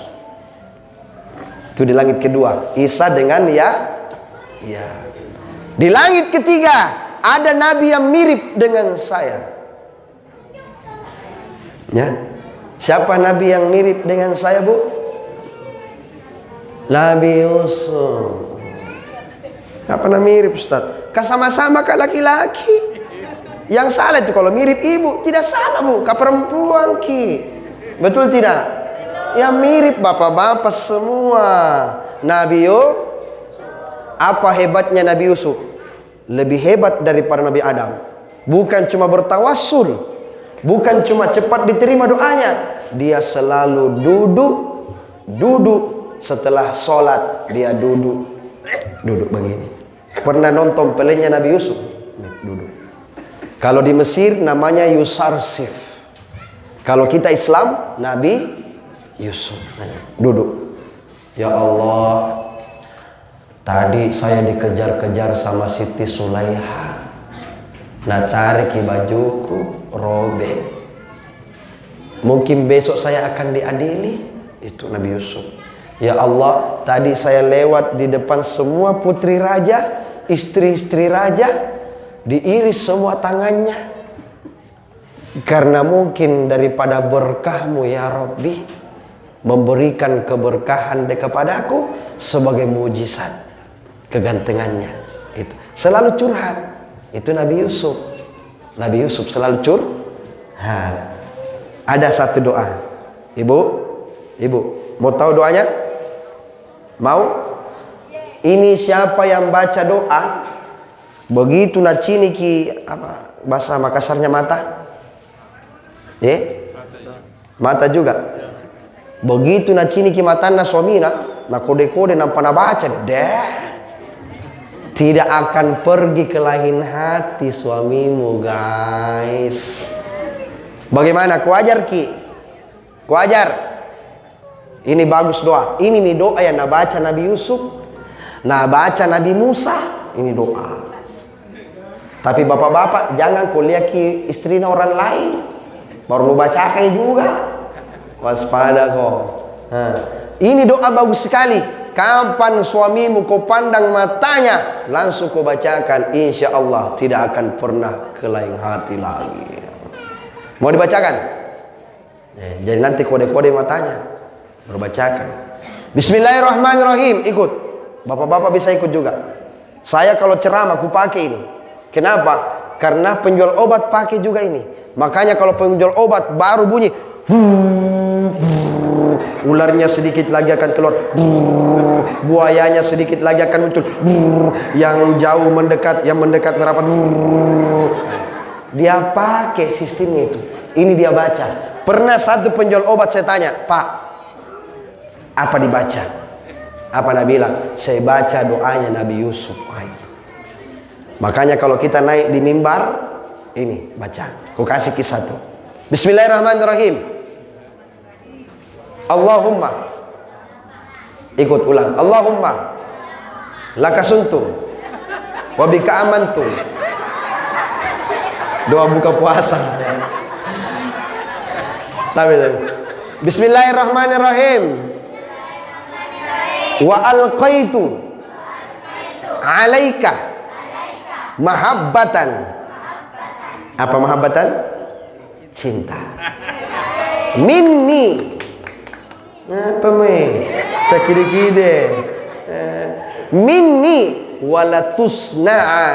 Itu di langit kedua. Isa dengan ya. Di langit ketiga ada nabi yang mirip dengan saya. Ya. Siapa nabi yang mirip dengan saya, Bu? Nabi Yusuf. Gak pernah mirip, Ustaz. Kan sama-sama kan laki-laki. Yang salah itu kalau mirip ibu. Tidak sama, Bu, kak perempuan ki. Betul tidak? Yang mirip bapak-bapak semua. Nabi Yusuf. Apa hebatnya Nabi Yusuf? Lebih hebat daripada Nabi Adam. Bukan cuma bertawassul, bukan cuma cepat diterima doanya. Dia selalu duduk. Setelah sholat dia duduk begini. Pernah nonton filmnya Nabi Yusuf? Duduk. Kalau di Mesir namanya Yusarsif. Kalau kita Islam, Nabi Yusuf. Duduk. Ya Allah, tadi saya dikejar-kejar sama Siti Sulaiha. Nah tarik bajuku, robek. Mungkin besok saya akan diadili. Itu Nabi Yusuf. Ya Allah, tadi saya lewat di depan semua putri raja, istri-istri raja, diiris semua tangannya. Karena mungkin daripada berkahmu ya Rabbi, memberikan keberkahan kepadaku sebagai mujizat kegantengannya. Itu selalu curhat. Itu Nabi Yusuf. Nabi Yusuf selalu curhat. Ada satu doa. Ibu, mau tahu doanya? Mau? Ini siapa yang baca doa? Begitu nacini ki apa bahasa Makassarnya mata? Mata juga. Begitu nacini ki matana suamina, na kode-kode nampak na baca deh. Tidak akan pergi ke lain hati suamimu, guys. Bagaimana? Kuajar ki? Kuajar. Ini bagus doa. Ini nih doa yang baca Nabi Yusuf, baca Nabi Musa. Ini doa. Tapi bapak-bapak jangan kuliah ki istrinya orang lain, baru lu bacakan juga. Waspada kok. Ini doa bagus sekali. Kapan suamimu kau pandang matanya, langsung kau bacakan. Insya Allah tidak akan pernah ke lain hati lagi. Mau dibacakan? Jadi nanti kode-kode matanya berbacakan. Bismillahirrahmanirrahim. Ikut. Bapak-bapak bisa ikut juga. Saya kalau ceramah aku pakai ini. Kenapa? Karena penjual obat pakai juga ini. Makanya kalau penjual obat baru bunyi, ularnya sedikit lagi akan keluar, buayanya sedikit lagi akan muncul, yang jauh mendekat, yang mendekat berapa, dia pakai sistemnya itu. Ini dia baca. Pernah satu penjual obat saya tanya, Pak, apa dibaca? Apa Nabi bilang? Saya baca doanya Nabi Yusuf. Itu. Makanya kalau kita naik di mimbar, ini baca. Ku kasih kisah tuh. Bismillahirrahmanirrahim. Allahumma. Ikut ulang. Allahumma lakasuntum wa bika amantum. Doa buka puasa. Tapi Bismillahirrahmanirrahim. Wa alqaitu alaika mahabbatan. Apa mahabbatan? cinta. Minni. Apa me? Cakide-kide. Minni walatusna'a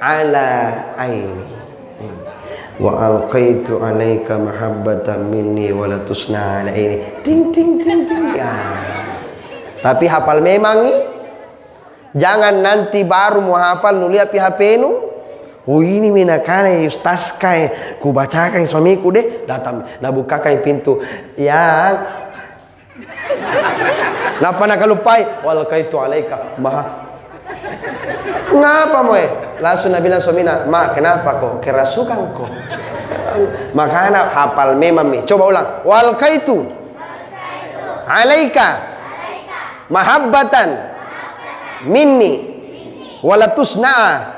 ala aini. Wa alqaitu alaika mahabbatan minni walatusna'a ala aini. Ting ting ting ting. Tapi hafal memang nih. Jangan nanti baru mau hafal nu lihat HP nu. Oh ini minakana ustaz kai ku bacakan suamiku deh datang na bukakan pintu yang napa nak lupai wal kaitu alaika maha ngapa moe langsung na bilang suamina ma kenapa kok kerasukan kok makana hafal memang mi coba ulang wal kaitu alaika mahabbatan minni walatusna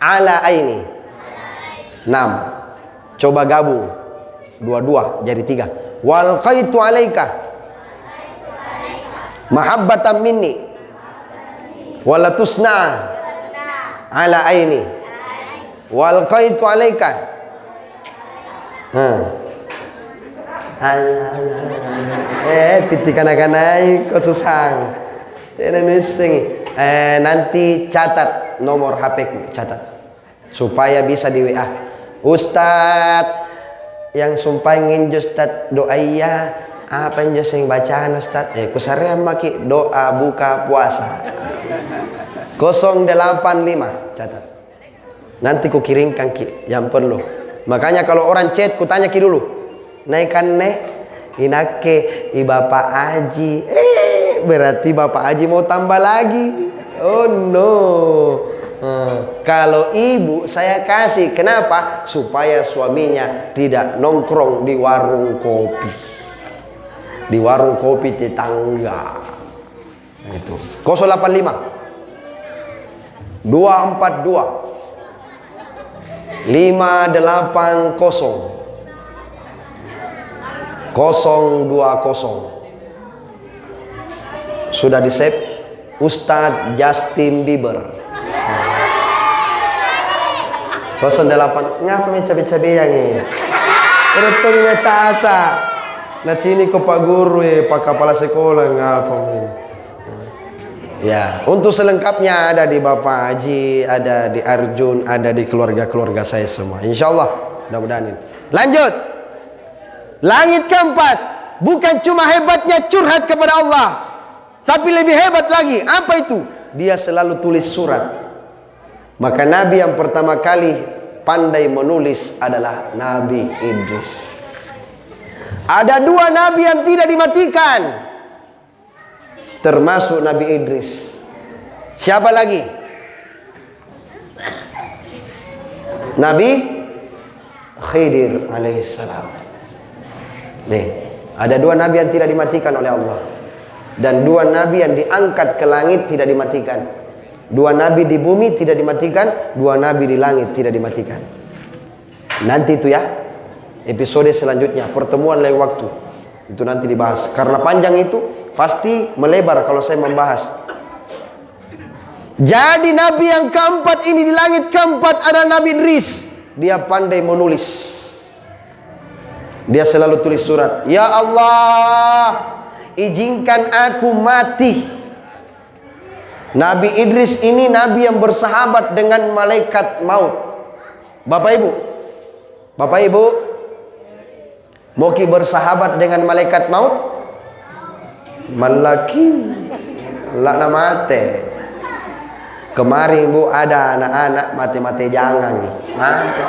ala aini. 6. Coba gabung. Dua-dua jadi 3. Wal qaitu alaika mahabbatan minni walatusna ala aini. Wal qaitu alaika. Piti kana-kanai kau susang. Nanti catat nomor HP-ku, catat supaya bisa di WA. Ustadz yang sumpah ingin Ustadz doa iya apa yang yang bacaan Ustadz kusariam maki doa buka puasa 085 catat nanti ku kirimkan ki yang perlu. Makanya kalau orang chat ku tanya ki dulu naikkan inake i bapak Aji berarti bapak Aji mau tambah lagi. Oh no. Kalau ibu saya kasih kenapa? Supaya suaminya tidak nongkrong di warung kopi. Di warung kopi tetangga. Itu. 085 242 580 020. Sudah di save Ustadz Justin Bieber. 08 ngapa me cabe-cabe yang ini retongnya cata na sini ko pak guru pak kepala sekolah ngapa ya. Untuk selengkapnya ada di Bapak Haji, ada di Arjun, ada di keluarga-keluarga saya semua insyaallah. Mudah-mudahan ini lanjut. Langit keempat bukan cuma hebatnya curhat kepada Allah, tapi lebih hebat lagi apa itu? Dia selalu tulis surat. Maka Nabi yang pertama kali pandai menulis adalah Nabi Idris. Ada 2 Nabi yang tidak dimatikan, termasuk Nabi Idris. Siapa lagi? Nabi Khidir alaihissalam. Nih, ada 2 Nabi yang tidak dimatikan oleh Allah, dan 2 Nabi yang diangkat ke langit tidak dimatikan. 2 nabi di bumi tidak dimatikan, 2 nabi di langit tidak dimatikan. Nanti itu ya, episode selanjutnya, pertemuan lain waktu. Itu nanti dibahas. Karena panjang itu, pasti melebar kalau saya membahas. Jadi nabi yang keempat ini di langit keempat ada Nabi Idris. Dia pandai menulis. Dia selalu tulis surat. Ya Allah, izinkan aku mati. Nabi Idris ini nabi yang bersahabat dengan malaikat maut. Bapak Ibu, mau ki bersahabat dengan malaikat maut? Malaki lakna mate. Kemarin Bu ada anak-anak mati-mati jangan mati.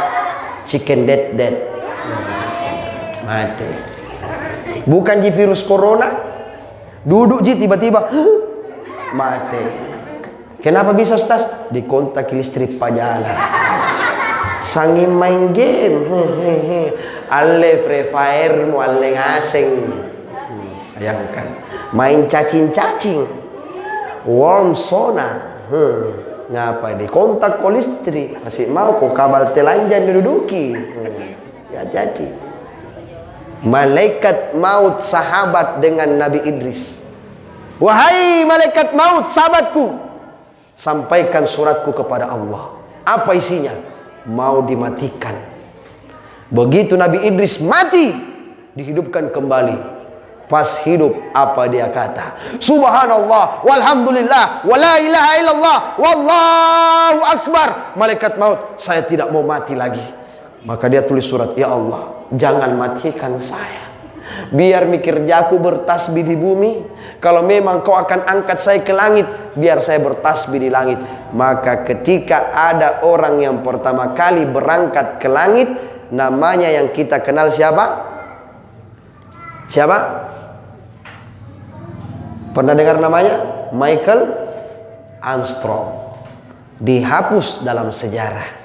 Chicken dead. Mati. Bukan virus corona. Duduk tiba-tiba mati. Kenapa bisa Ustaz? Dikontak listrik pajana. Sangi main game. Alle Free Fire mu alle ngaseng. Bayangkan. Main cacing-cacing. Worm Sona. Ngapa dikontak ko listrik? Masih mau kok kabel telanjang diduduki. Ya jadi. Malaikat maut sahabat dengan Nabi Idris. Wahai malaikat maut sahabatku, sampaikan suratku kepada Allah. Apa isinya? Mau dimatikan. Begitu Nabi Idris mati, dihidupkan kembali. Pas hidup apa dia kata? Subhanallah, walhamdulillah, wala ilaha illallah, wallahu akbar. Malaikat maut, saya tidak mau mati lagi. Maka dia tulis surat, ya Allah, jangan matikan saya. Biar mikir jaku bertasbih di bumi. Kalau memang kau akan angkat saya ke langit, biar saya bertasbih di langit. Maka ketika ada orang yang pertama kali berangkat ke langit, namanya yang kita kenal siapa? Siapa? Pernah dengar namanya? Michael Armstrong. Dihapus dalam sejarah.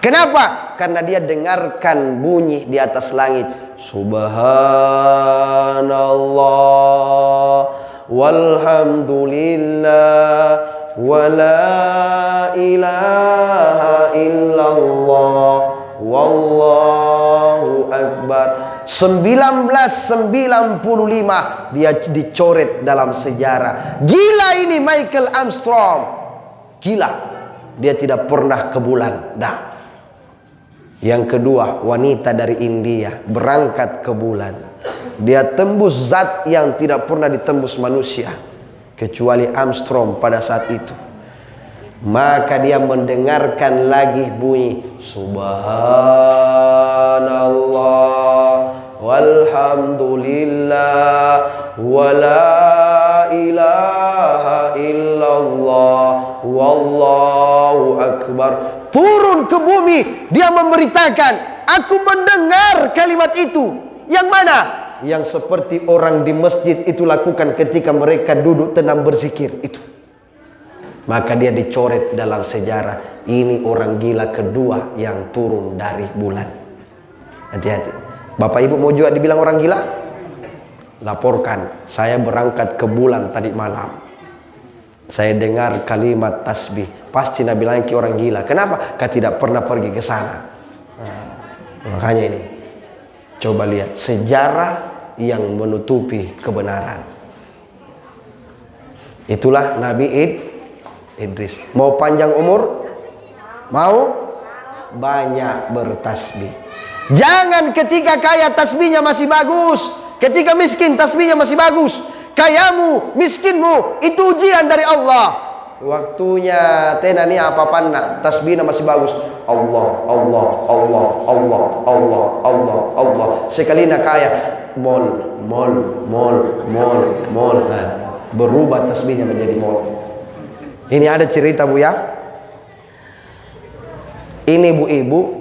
Kenapa? Karena dia dengarkan bunyi di atas langit. Subhanallah walhamdulillah wala ilaha illallah wallahu akbar. 1995 dia dicoret dalam sejarah. Gila ini Michael Armstrong. Gila. Dia tidak pernah ke bulan. Nah. Yang kedua, wanita dari India berangkat ke bulan. Dia tembus zat yang tidak pernah ditembus manusia kecuali Armstrong pada saat itu. Maka dia mendengarkan lagi bunyi Subhanallah walhamdulillah wala ilaha illallah wallahu akbar. Turun ke bumi, dia memberitakan, aku mendengar kalimat itu. Yang mana? Yang seperti orang di masjid itu lakukan ketika mereka duduk tenang berzikir itu. Maka dia dicoret dalam sejarah. Ini orang gila kedua yang turun dari bulan. Hati-hati. Bapak ibu mau juga dibilang orang gila? Laporkan, saya berangkat ke bulan tadi malam. Saya dengar kalimat tasbih. Pasti Nabi bilang ke orang gila. Kenapa? Kau tidak pernah pergi ke sana. Makanya ini. Coba lihat sejarah yang menutupi kebenaran. Itulah Nabi Idris. Mau panjang umur? Mau? Banyak bertasbih. Jangan ketika kaya tasbihnya masih bagus. Ketika miskin tasbihnya masih bagus. Kayamu, miskinmu, itu ujian dari Allah. Waktunya tena ni apa panna, tasbihnya masih bagus. Allah, Allah, Allah, Allah, Allah, Allah, Allah. Sekali nak kaya, mol. Berubah tasbihnya menjadi mol. Ini ada cerita bu ya. Ini ibu-ibu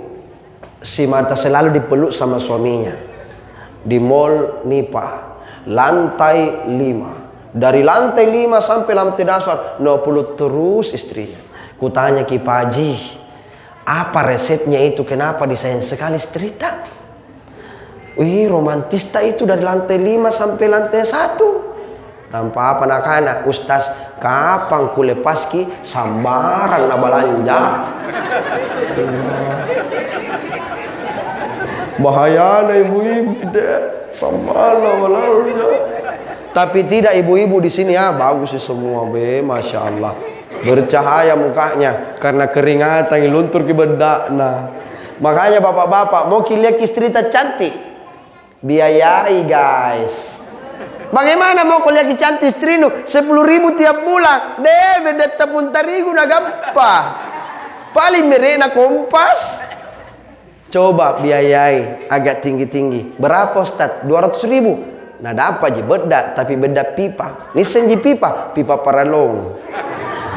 si mata selalu dipeluk sama suaminya di mall Nipa, lantai 5. Dari lantai 5 sampai lantai dasar, no peluk terus istrinya. Kutanya Ki Paji, apa resepnya itu? Kenapa disayang sekali istrita? Wih, romantista itu dari lantai 5 sampai lantai 1. Tanpa apa anak-anak, Ustaz, kapan ku lepas ki sambaran na balanja? Bahaya na ibu-ibu deh, sambaran balanja. Tapi tidak ibu-ibu di sini ya, bagus sih semua be, masya Allah. Bercahaya mukanya karena keringatan yang luntur ke bedak. Nah, makanya bapak-bapak mau lihat istri tak cantik, biayai guys. Bagaimana mau lihat cantik istri nu 10.000 tiap bulan? Deh, beda tepun tarigu na gampa. Paling merena Kompas. Coba biayai agak tinggi-tinggi. Berapa Ustaz? 200.000. Nah dapat aja bedak, tapi bedak pipa. Ini senji pipa paralong.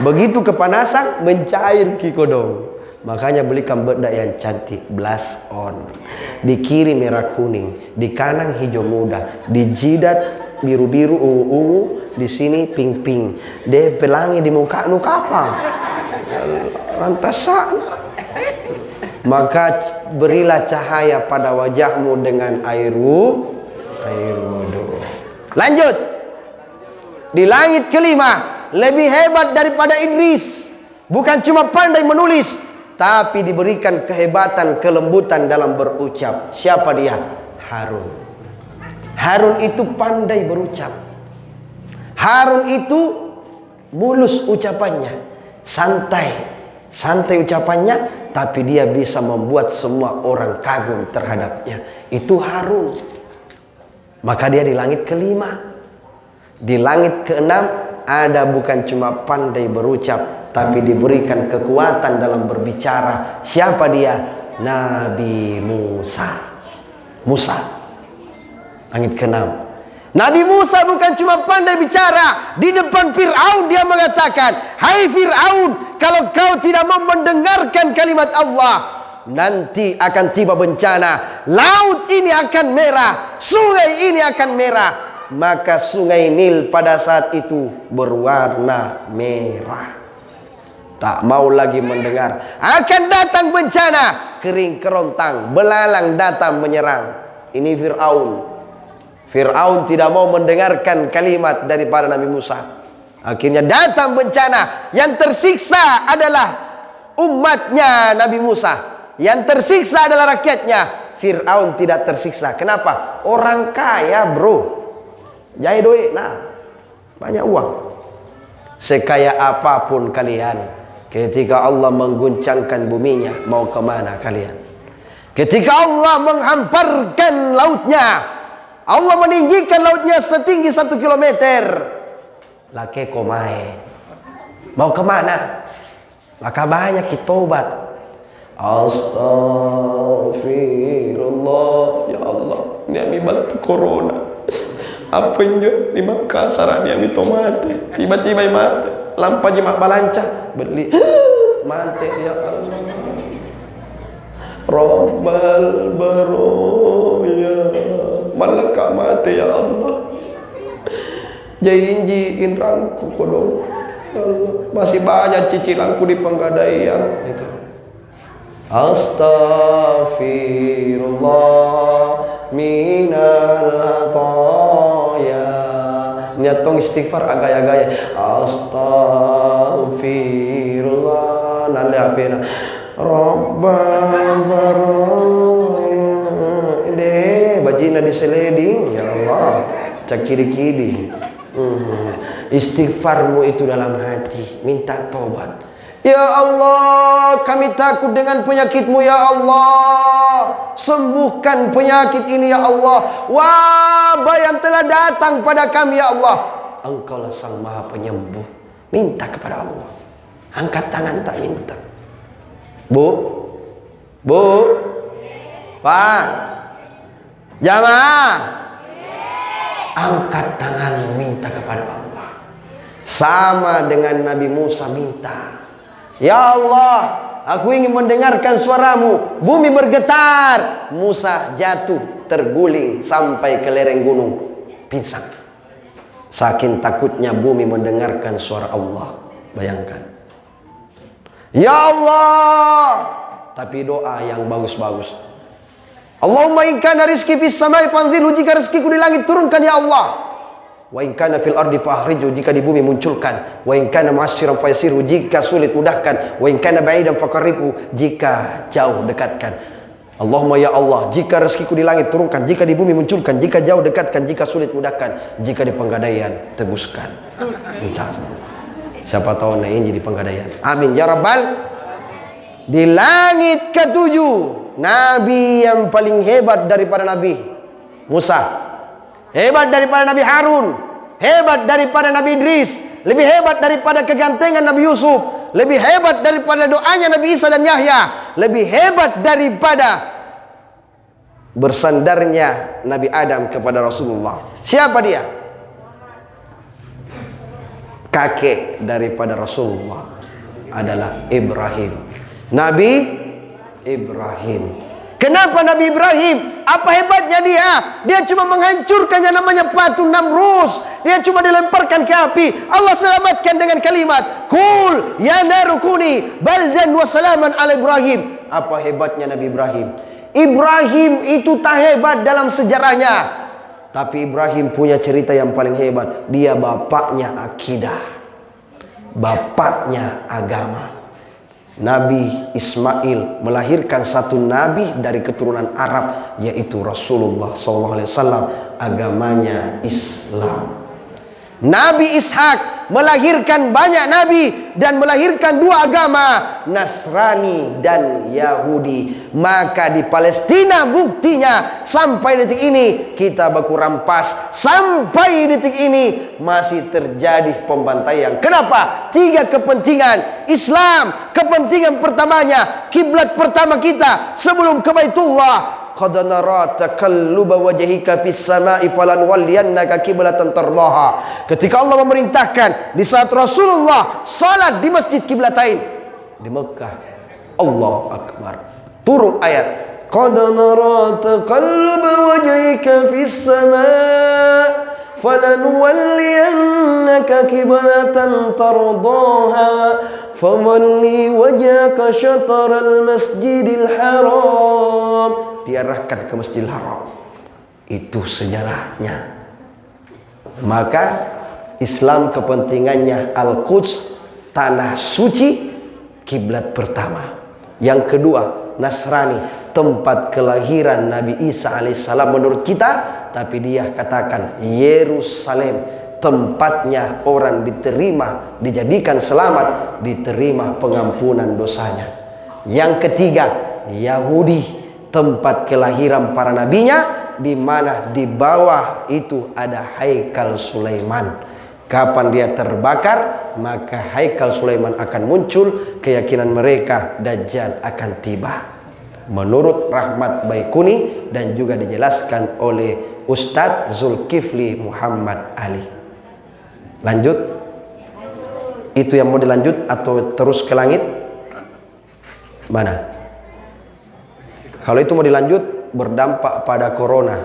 Begitu kepanasan mencair kikodong. Makanya belikan bedak yang cantik, blush on. Di kiri merah kuning, di kanan hijau muda, di jidat biru-biru ungu-ungu, di sini pink-pink. Dia pelangi di muka nu kapang. Rantasan. Maka berilah cahaya pada wajahmu dengan air wudu. Lanjut. Di langit kelima, lebih hebat daripada Idris. Bukan cuma pandai menulis, tapi diberikan kehebatan, kelembutan dalam berucap. Siapa dia? Harun. Harun itu pandai berucap. Harun itu mulus ucapannya, santai ucapannya, tapi dia bisa membuat semua orang kagum terhadapnya. Itu Harun. Maka dia di langit kelima. Di langit keenam ada bukan cuma pandai berucap, tapi diberikan kekuatan dalam berbicara. Siapa dia? Nabi Musa. Musa. Langit keenam. Nabi Musa bukan cuma pandai bicara. Di depan Fir'aun dia mengatakan, "Hai Fir'aun, kalau kau tidak mau mendengarkan kalimat Allah, nanti akan tiba bencana. Laut ini akan merah, sungai ini akan merah." Maka sungai Nil pada saat itu berwarna merah. Tak mau lagi mendengar. Akan datang bencana. Kering kerontang, belalang datang menyerang. Ini Fir'aun. Fir'aun tidak mau mendengarkan kalimat daripada Nabi Musa. Akhirnya datang bencana. Yang tersiksa adalah umatnya Nabi Musa. Yang tersiksa adalah rakyatnya. Fir'aun tidak tersiksa. Kenapa? Orang kaya, bro. Jai duit, nah, banyak uang. Sekaya apapun kalian, ketika Allah mengguncangkan buminya, mau kemana kalian? Ketika Allah menghamparkan lautnya, Allah meninggikan lautnya setinggi 1 kilometer, lake komai, mau kemana? Maka banyak kita Astaghfirullah, ya Allah, ini kami bantu corona. Apa ini di Makassar ini tomate, tiba-tiba mati, lampa jemak balanca, beli mati ya Allah. Rabbal baroya, malaka mati ya Allah. Janjiin rangku kodong, Allah. Masih banyak cicilanku di Penggadaian itu. Astaghfirullah minal hataya. Niat tong istighfar agak-agak. Astaghfirullah nale apena. Rabbal baroya. Ide bajina diseleding ya Allah. Cak kiri-kiri. Istighfarmu itu dalam hati, minta tobat. Ya Allah, kami takut dengan penyakitmu ya Allah. Sembuhkan penyakit ini ya Allah. Wabah yang telah datang pada kami ya Allah. Engkaulah sang maha penyembuh. Minta kepada Allah. Angkat tangan tak minta. Bu, Pak, jamaah, angkat tanganmu minta kepada Allah. Sama dengan Nabi Musa minta. Ya Allah, aku ingin mendengarkan suaramu. Bumi bergetar. Musa jatuh, terguling sampai ke lereng gunung, pingsan. Saking takutnya bumi mendengarkan suara Allah. Bayangkan. Ya Allah, tapi doa yang bagus-bagus. Allahumma in kana rizqi fis samai fanzilhu, jika rezekiku di langit turunkan ya Allah. Wa in kana fil ardi fahrijhu, jika di bumi munculkan. Wa in kana mu'assiran fayasirhu, jika sulit mudahkan. Wa in kana ba'idan faqarribhu, jika jauh dekatkan. Allahumma ya Allah, jika rezekiku di langit turunkan, jika di bumi munculkan, jika jauh dekatkan, jika sulit mudahkan, jika di Penggadaian tebuskan. Minta siapa tahu ini di Penggadaian. Amin ya rabbal. Di langit ketujuh, nabi yang paling hebat daripada Nabi Musa, hebat daripada Nabi Harun, hebat daripada Nabi Idris, lebih hebat daripada kegantengan Nabi Yusuf, lebih hebat daripada doanya Nabi Isa dan Yahya, lebih hebat daripada bersandarnya Nabi Adam kepada Rasulullah. Siapa dia? Kakek daripada Rasulullah adalah Ibrahim. Nabi Ibrahim. Kenapa Nabi Ibrahim? Apa hebatnya dia? Dia cuma menghancurkan yang namanya patung Namrus. Dia cuma dilemparkan ke api. Allah selamatkan dengan kalimat, "Kul ya narukuni baldan wa salaman ala Ibrahim." Apa hebatnya Nabi Ibrahim? Ibrahim itu tak hebat dalam sejarahnya, tapi Ibrahim punya cerita yang paling hebat. Dia bapaknya akidah, bapaknya agama. Nabi Ismail melahirkan satu nabi dari keturunan Arab, yaitu Rasulullah SAW. Agamanya Islam. Nabi Ishak melahirkan banyak nabi. dan melahirkan dua agama, Nasrani dan Yahudi. Maka di Palestina buktinya sampai detik ini kita baku rampas, sampai detik ini masih terjadi pembantaian. Kenapa? 3 kepentingan Islam. Kepentingan pertamanya, kiblat pertama kita sebelum ke Baitullah, qad nara taqalluba wajhika fis sama'i falanwalliyannaka qiblatan tardaha. Ketika Allah memerintahkan di saat Rasulullah salat di Masjid Qiblatain di Mekah, Allahu Akbar, turun ayat qad nara taqalluba wajhika fis sama' falanwalliyannaka qiblatan tardaha fawalli wajhaka syatral masjidil haram. Diarahkan ke Masjidil Haram. Itu sejarahnya. Maka Islam kepentingannya Al-Quds, tanah suci, kiblat pertama. Yang kedua, Nasrani, tempat kelahiran Nabi Isa alaihissalam menurut kita, tapi dia katakan Yerusalem, tempatnya orang diterima, dijadikan selamat, diterima pengampunan dosanya. Yang ketiga, Yahudi, tempat kelahiran para nabinya, di mana di bawah itu ada Haikal Sulaiman. Kapan dia terbakar, maka Haikal Sulaiman akan muncul. Keyakinan mereka Dajjal akan tiba. Menurut Rahmat Baikuni dan juga dijelaskan oleh Ustadz Zulkifli Muhammad Ali. Lanjut. Itu yang mau dilanjut atau terus ke langit? Mana? Kalau itu mau dilanjut, berdampak pada corona.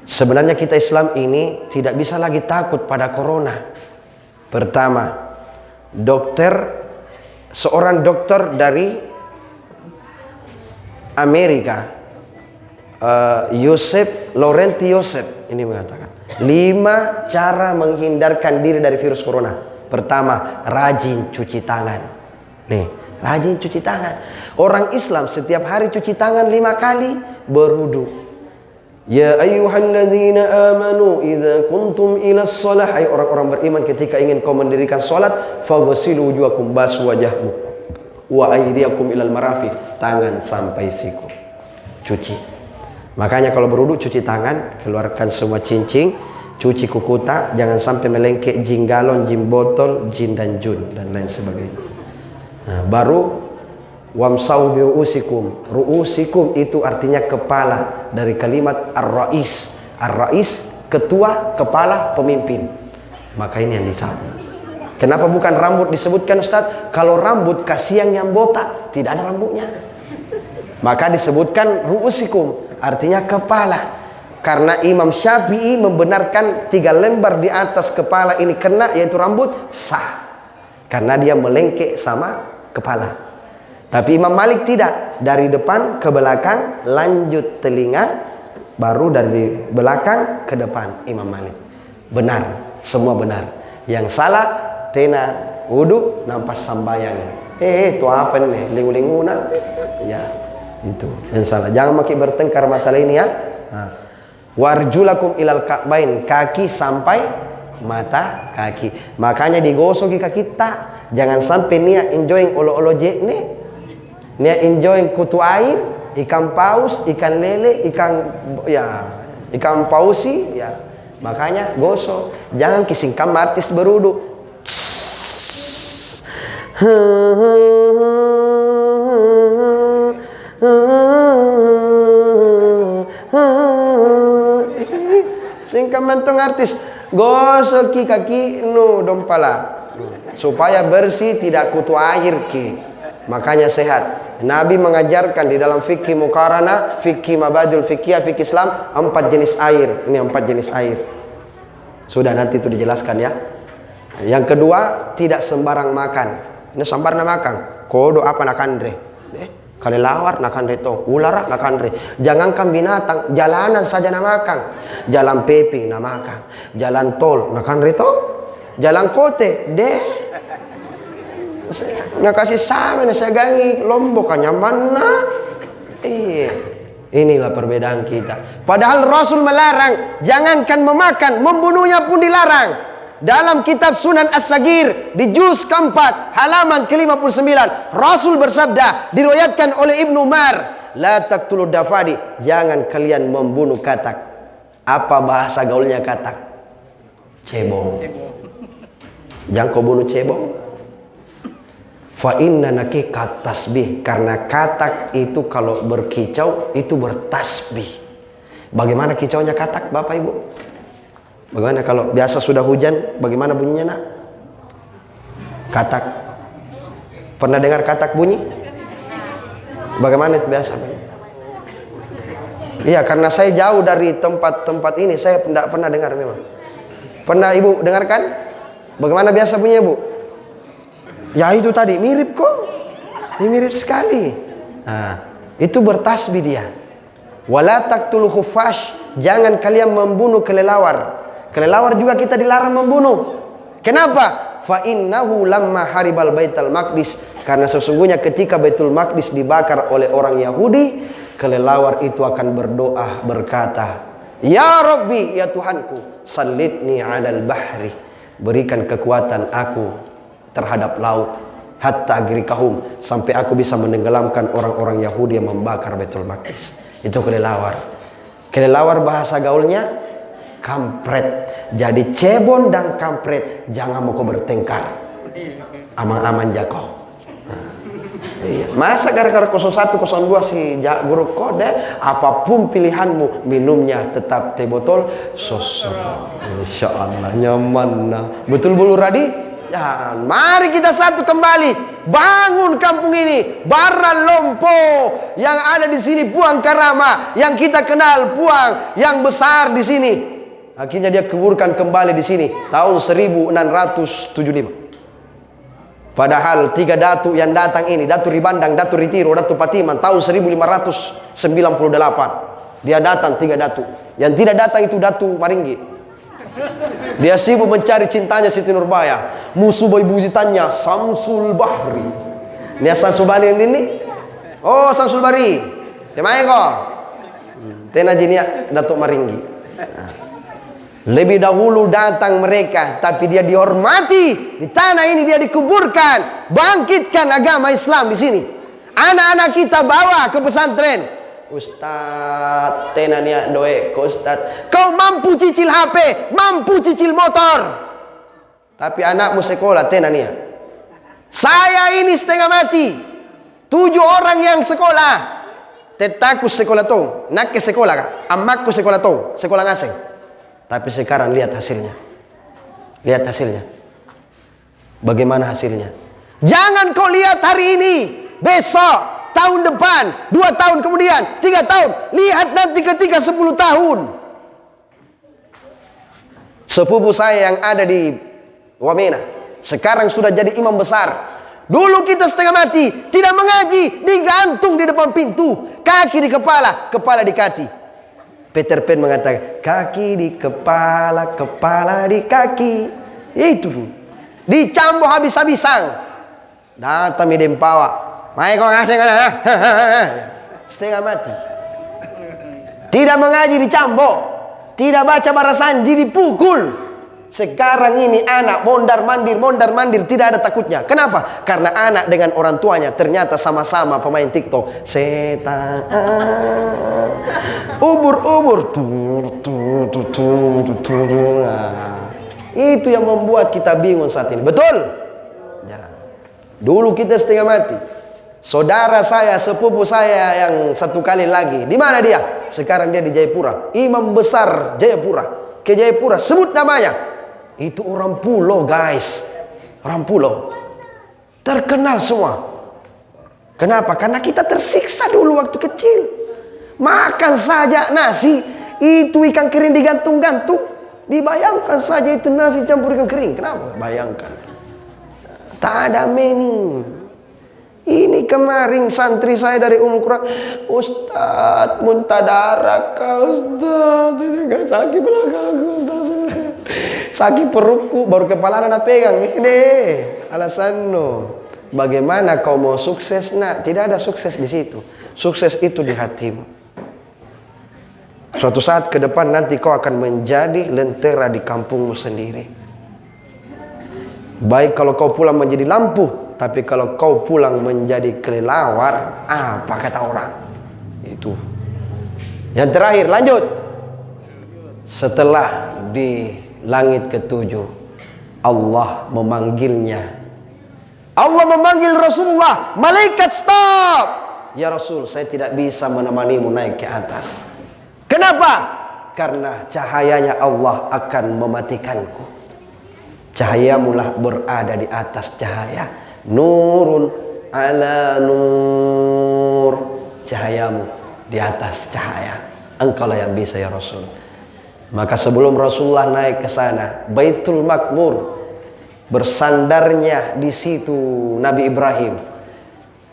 Sebenarnya kita Islam ini tidak bisa lagi takut pada corona. Pertama, seorang dokter dari Amerika, Laurenti Yosef, ini mengatakan 5 cara menghindarkan diri dari virus corona. Pertama, rajin cuci tangan. Nih, rajin cuci tangan. Orang Islam setiap hari cuci tangan 5 kali, berwudu. Ya ayyuhalladzina amanu idza kuntum ilas shalah, hai orang-orang beriman, ketika ingin kau mendirikan salat, faghsilu wujuhakum, basuh wajahmu, wa aydiyakum ilal marafiq, tangan sampai siku. Cuci. Makanya kalau berwudu cuci tangan, keluarkan semua cincin, cuci kukuta, jangan sampai melengkek jin galon, jin botol, jin dan jun dan lain sebagainya. Nah, baru wamsau bi ru'usikum. Ru'usikum itu artinya kepala, dari kalimat ar-rais. Ar-rais ketua, kepala, pemimpin. Maka ini yang disapu. Kenapa bukan rambut disebutkan, Ustaz? Kalau rambut kasihan yang botak, tidak ada rambutnya. Maka disebutkan ru'usikum, artinya kepala. Karena Imam Syafi'i membenarkan 3 lembar di atas kepala ini kena, yaitu rambut, sah. Karena dia melengkek sama kepala. Tapi Imam Malik tidak, dari depan ke belakang, lanjut telinga, baru dari belakang ke depan. Imam Malik benar, semua benar. Yang salah tena wudu nampas sambayang. Itu apa nih, lingu-linguna, ya itu yang salah. Jangan makin bertengkar masalah ini ya. Warjulakum ilal ka'bain, kaki sampai mata kaki. Makanya digosoki kaki kita. Jangan sampai niat enjoying olo-olo jek nih. Niat enjoying kutu air, ikan paus, ikan lele, ikan pausi, ya. Makanya gosok. Jangan kisingkan artis berudu. Singkat mentong artis, gosok kaki nu dompala supaya bersih, tidak kutu air ki. Makanya sehat. Nabi mengajarkan di dalam fikih muqaranah, fikih mabadul fikih, fikih Islam, 4 jenis air. Ini 4 jenis air. Sudah nanti itu dijelaskan ya. Yang kedua, tidak sembarang makan. Ini sembarang makan. Kodo apa nakandre? Kali lawar nakandre to, ulara nakandre. Jangankan binatang, jalanan saja namakan. Jalan peping namakan. Jalan tol nakandre to. Jalan kote deh. Nah kasih sama, nah saya gangi Lombok hanya mana? Inilah perbedaan kita. Padahal Rasul melarang, jangankan memakan, membunuhnya pun dilarang. Dalam kitab Sunan As-Sagir di juz keempat halaman ke-59, Rasul bersabda, diriwayatkan oleh Ibnu Umar, la taqtulu dafadi, jangan kalian membunuh katak. Apa bahasa gaulnya katak? Cebong. Jangan kau bunuh cebong. Fa inna naqiqat tasbih, karena katak itu kalau berkicau itu bertasbih. Bagaimana kicaunya katak, Bapak Ibu? Bagaimana kalau biasa sudah hujan, bagaimana bunyinya, Nak? Katak. Pernah dengar katak bunyi? Bagaimana itu biasa bunyi? Iya, karena saya jauh dari tempat-tempat ini, saya tidak pernah dengar memang. Pernah Ibu dengarkan? Bagaimana biasa bunyinya, Bu? Ya itu tadi, mirip kok. Ini mirip sekali. Nah, itu bertasbih dia. Wala taqtulu khufash, jangan kalian membunuh kelelawar. Kelelawar juga kita dilarang membunuh. Kenapa? Fa innahu lamma haribal Baitul Maqdis, karena sesungguhnya ketika Baitul Maqdis dibakar oleh orang Yahudi, kelelawar itu akan berdoa berkata, ya Rabbi, ya Tuhanku, sallitni 'alal bahri, berikan kekuatan aku terhadap laut, hatta agrikahum, sampai aku bisa menenggelamkan orang-orang Yahudi yang membakar Baitul Maqdis. Itu kelelawar. Kelelawar bahasa gaulnya kampret. Jadi cebon dan kampret jangan mau kau bertengkar. Aman-aman jako. Iya. Masa gara-gara 01, 02 si guru kode, apapun pilihanmu, minumnya tetap teh botol sosro. Insya Allah nyaman. Nah. Betul Bu Radi? Ya, mari kita satu kembali, bangun kampung ini. Bara Lompo yang ada di sini, Puang Karama, yang kita kenal Puang yang besar di sini. Akhirnya dia kuburkan kembali di sini tahun 1675. Padahal 3 datu yang datang ini, Datu Ribandang, Datu Ritiro, Datu Patiman, tahun 1598. Dia datang 3 datu. Yang tidak datang itu Datu Maringgi. Dia sibuk mencari cintanya Siti Nurbaya. Musuh buyutannya Samsul Bahri. Ini Samsul Bahri ini. Oh, Samsul Bahri. Temai kok. Tena jinia Datuk Maringgi. Nah. Lebih dahulu datang mereka, tapi dia dihormati. Di tanah ini dia dikuburkan. Bangkitkan agama Islam di sini. Anak-anak kita bawa ke pesantren. Ustaz, tenanya doe ke Ustaz. Kau mampu cicil HP, mampu cicil motor. Tapi anakmu sekolah tenania. Saya ini setengah mati. 7 orang yang sekolah. Tetaku sekolah tuh, nak ke sekolah kah? Amakku sekolah tuh, sekolah ngaseng. Tapi sekarang lihat hasilnya. Lihat hasilnya. Bagaimana hasilnya? Jangan kau lihat hari ini, besok, tahun depan, 2 tahun kemudian, 3 tahun. Lihat nanti ketika 10 tahun. Sepupu saya yang ada di Wamena, sekarang sudah jadi imam besar. Dulu kita setengah mati, tidak mengaji, digantung di depan pintu, kaki di kepala, kepala di kaki. Peter Pan mengatakan, kaki di kepala, kepala di kaki. Itu tuh. Dicambo habis-habisan. Datang Midempawa. Mai kau ngasih kan? Setengah mati. Tidak mengaji dicambo. Tidak baca barasanji dipukul. Sekarang ini anak mondar-mandir, tidak ada takutnya. Kenapa? Karena anak dengan orang tuanya ternyata sama-sama pemain TikTok. Setan ubur-ubur. Itu yang membuat kita bingung saat ini. Betul? Ya. Dulu kita setengah mati. Saudara saya, sepupu saya yang satu kali lagi, di mana dia? Sekarang dia di Jayapura. Imam besar Jayapura. Ke Jayapura, sebut namanya. Itu orang pulau, guys. Orang pulau. Terkenal semua. Kenapa? Karena kita tersiksa dulu waktu kecil. Makan saja nasi, itu ikan kering digantung-gantung. Dibayangkan saja itu nasi campur ikan kering. Kenapa? Bayangkan. Tak ada menu. Ini kemarin santri saya dari Quran, Ustaz, muntah darah kau Ustaz. Ini gak sakit belakang Ustaz. Sakit perutku, baru kepala anak pegang. Ini alasan no. Bagaimana kau mau sukses? Nak, tidak ada sukses di situ. Sukses itu di hatimu. Suatu saat ke depan nanti kau akan menjadi lentera di kampungmu sendiri. Baik kalau kau pulang menjadi lampu, tapi kalau kau pulang menjadi kelelawar, apa kata orang? Itu. Yang terakhir, lanjut. Setelah di langit ketujuh, Allah memanggilnya. Allah memanggil Rasulullah, malaikat stop. Ya Rasul, saya tidak bisa menemanimu naik ke atas. Kenapa? Karena cahayanya Allah akan mematikanku. Cahayamulah berada di atas cahaya. Nurun ala nur. Cahayamu di atas cahaya. Engkaulah yang bisa ya Rasul. Maka sebelum Rasulullah naik ke sana, Baitul Makmur, bersandarnya di situ Nabi Ibrahim.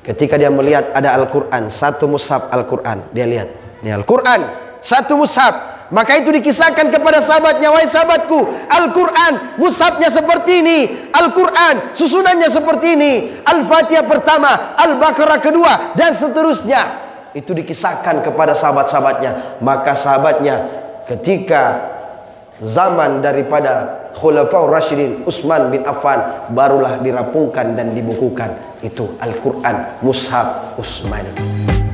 Ketika dia melihat ada Al-Quran, satu mushaf Al-Quran, dia lihat, ini Al-Quran, satu mushaf. Maka itu dikisahkan kepada sahabatnya, wahai sahabatku, Al-Quran mushafnya seperti ini, Al-Quran susunannya seperti ini, Al-Fatihah pertama, Al-Baqarah kedua, dan seterusnya. Itu dikisahkan kepada sahabat-sahabatnya. Maka sahabatnya ketika zaman daripada Khulafaur Rasyidin Utsman bin Affan, barulah dirampungkan dan dibukukan itu Al-Quran mushaf Utsmani.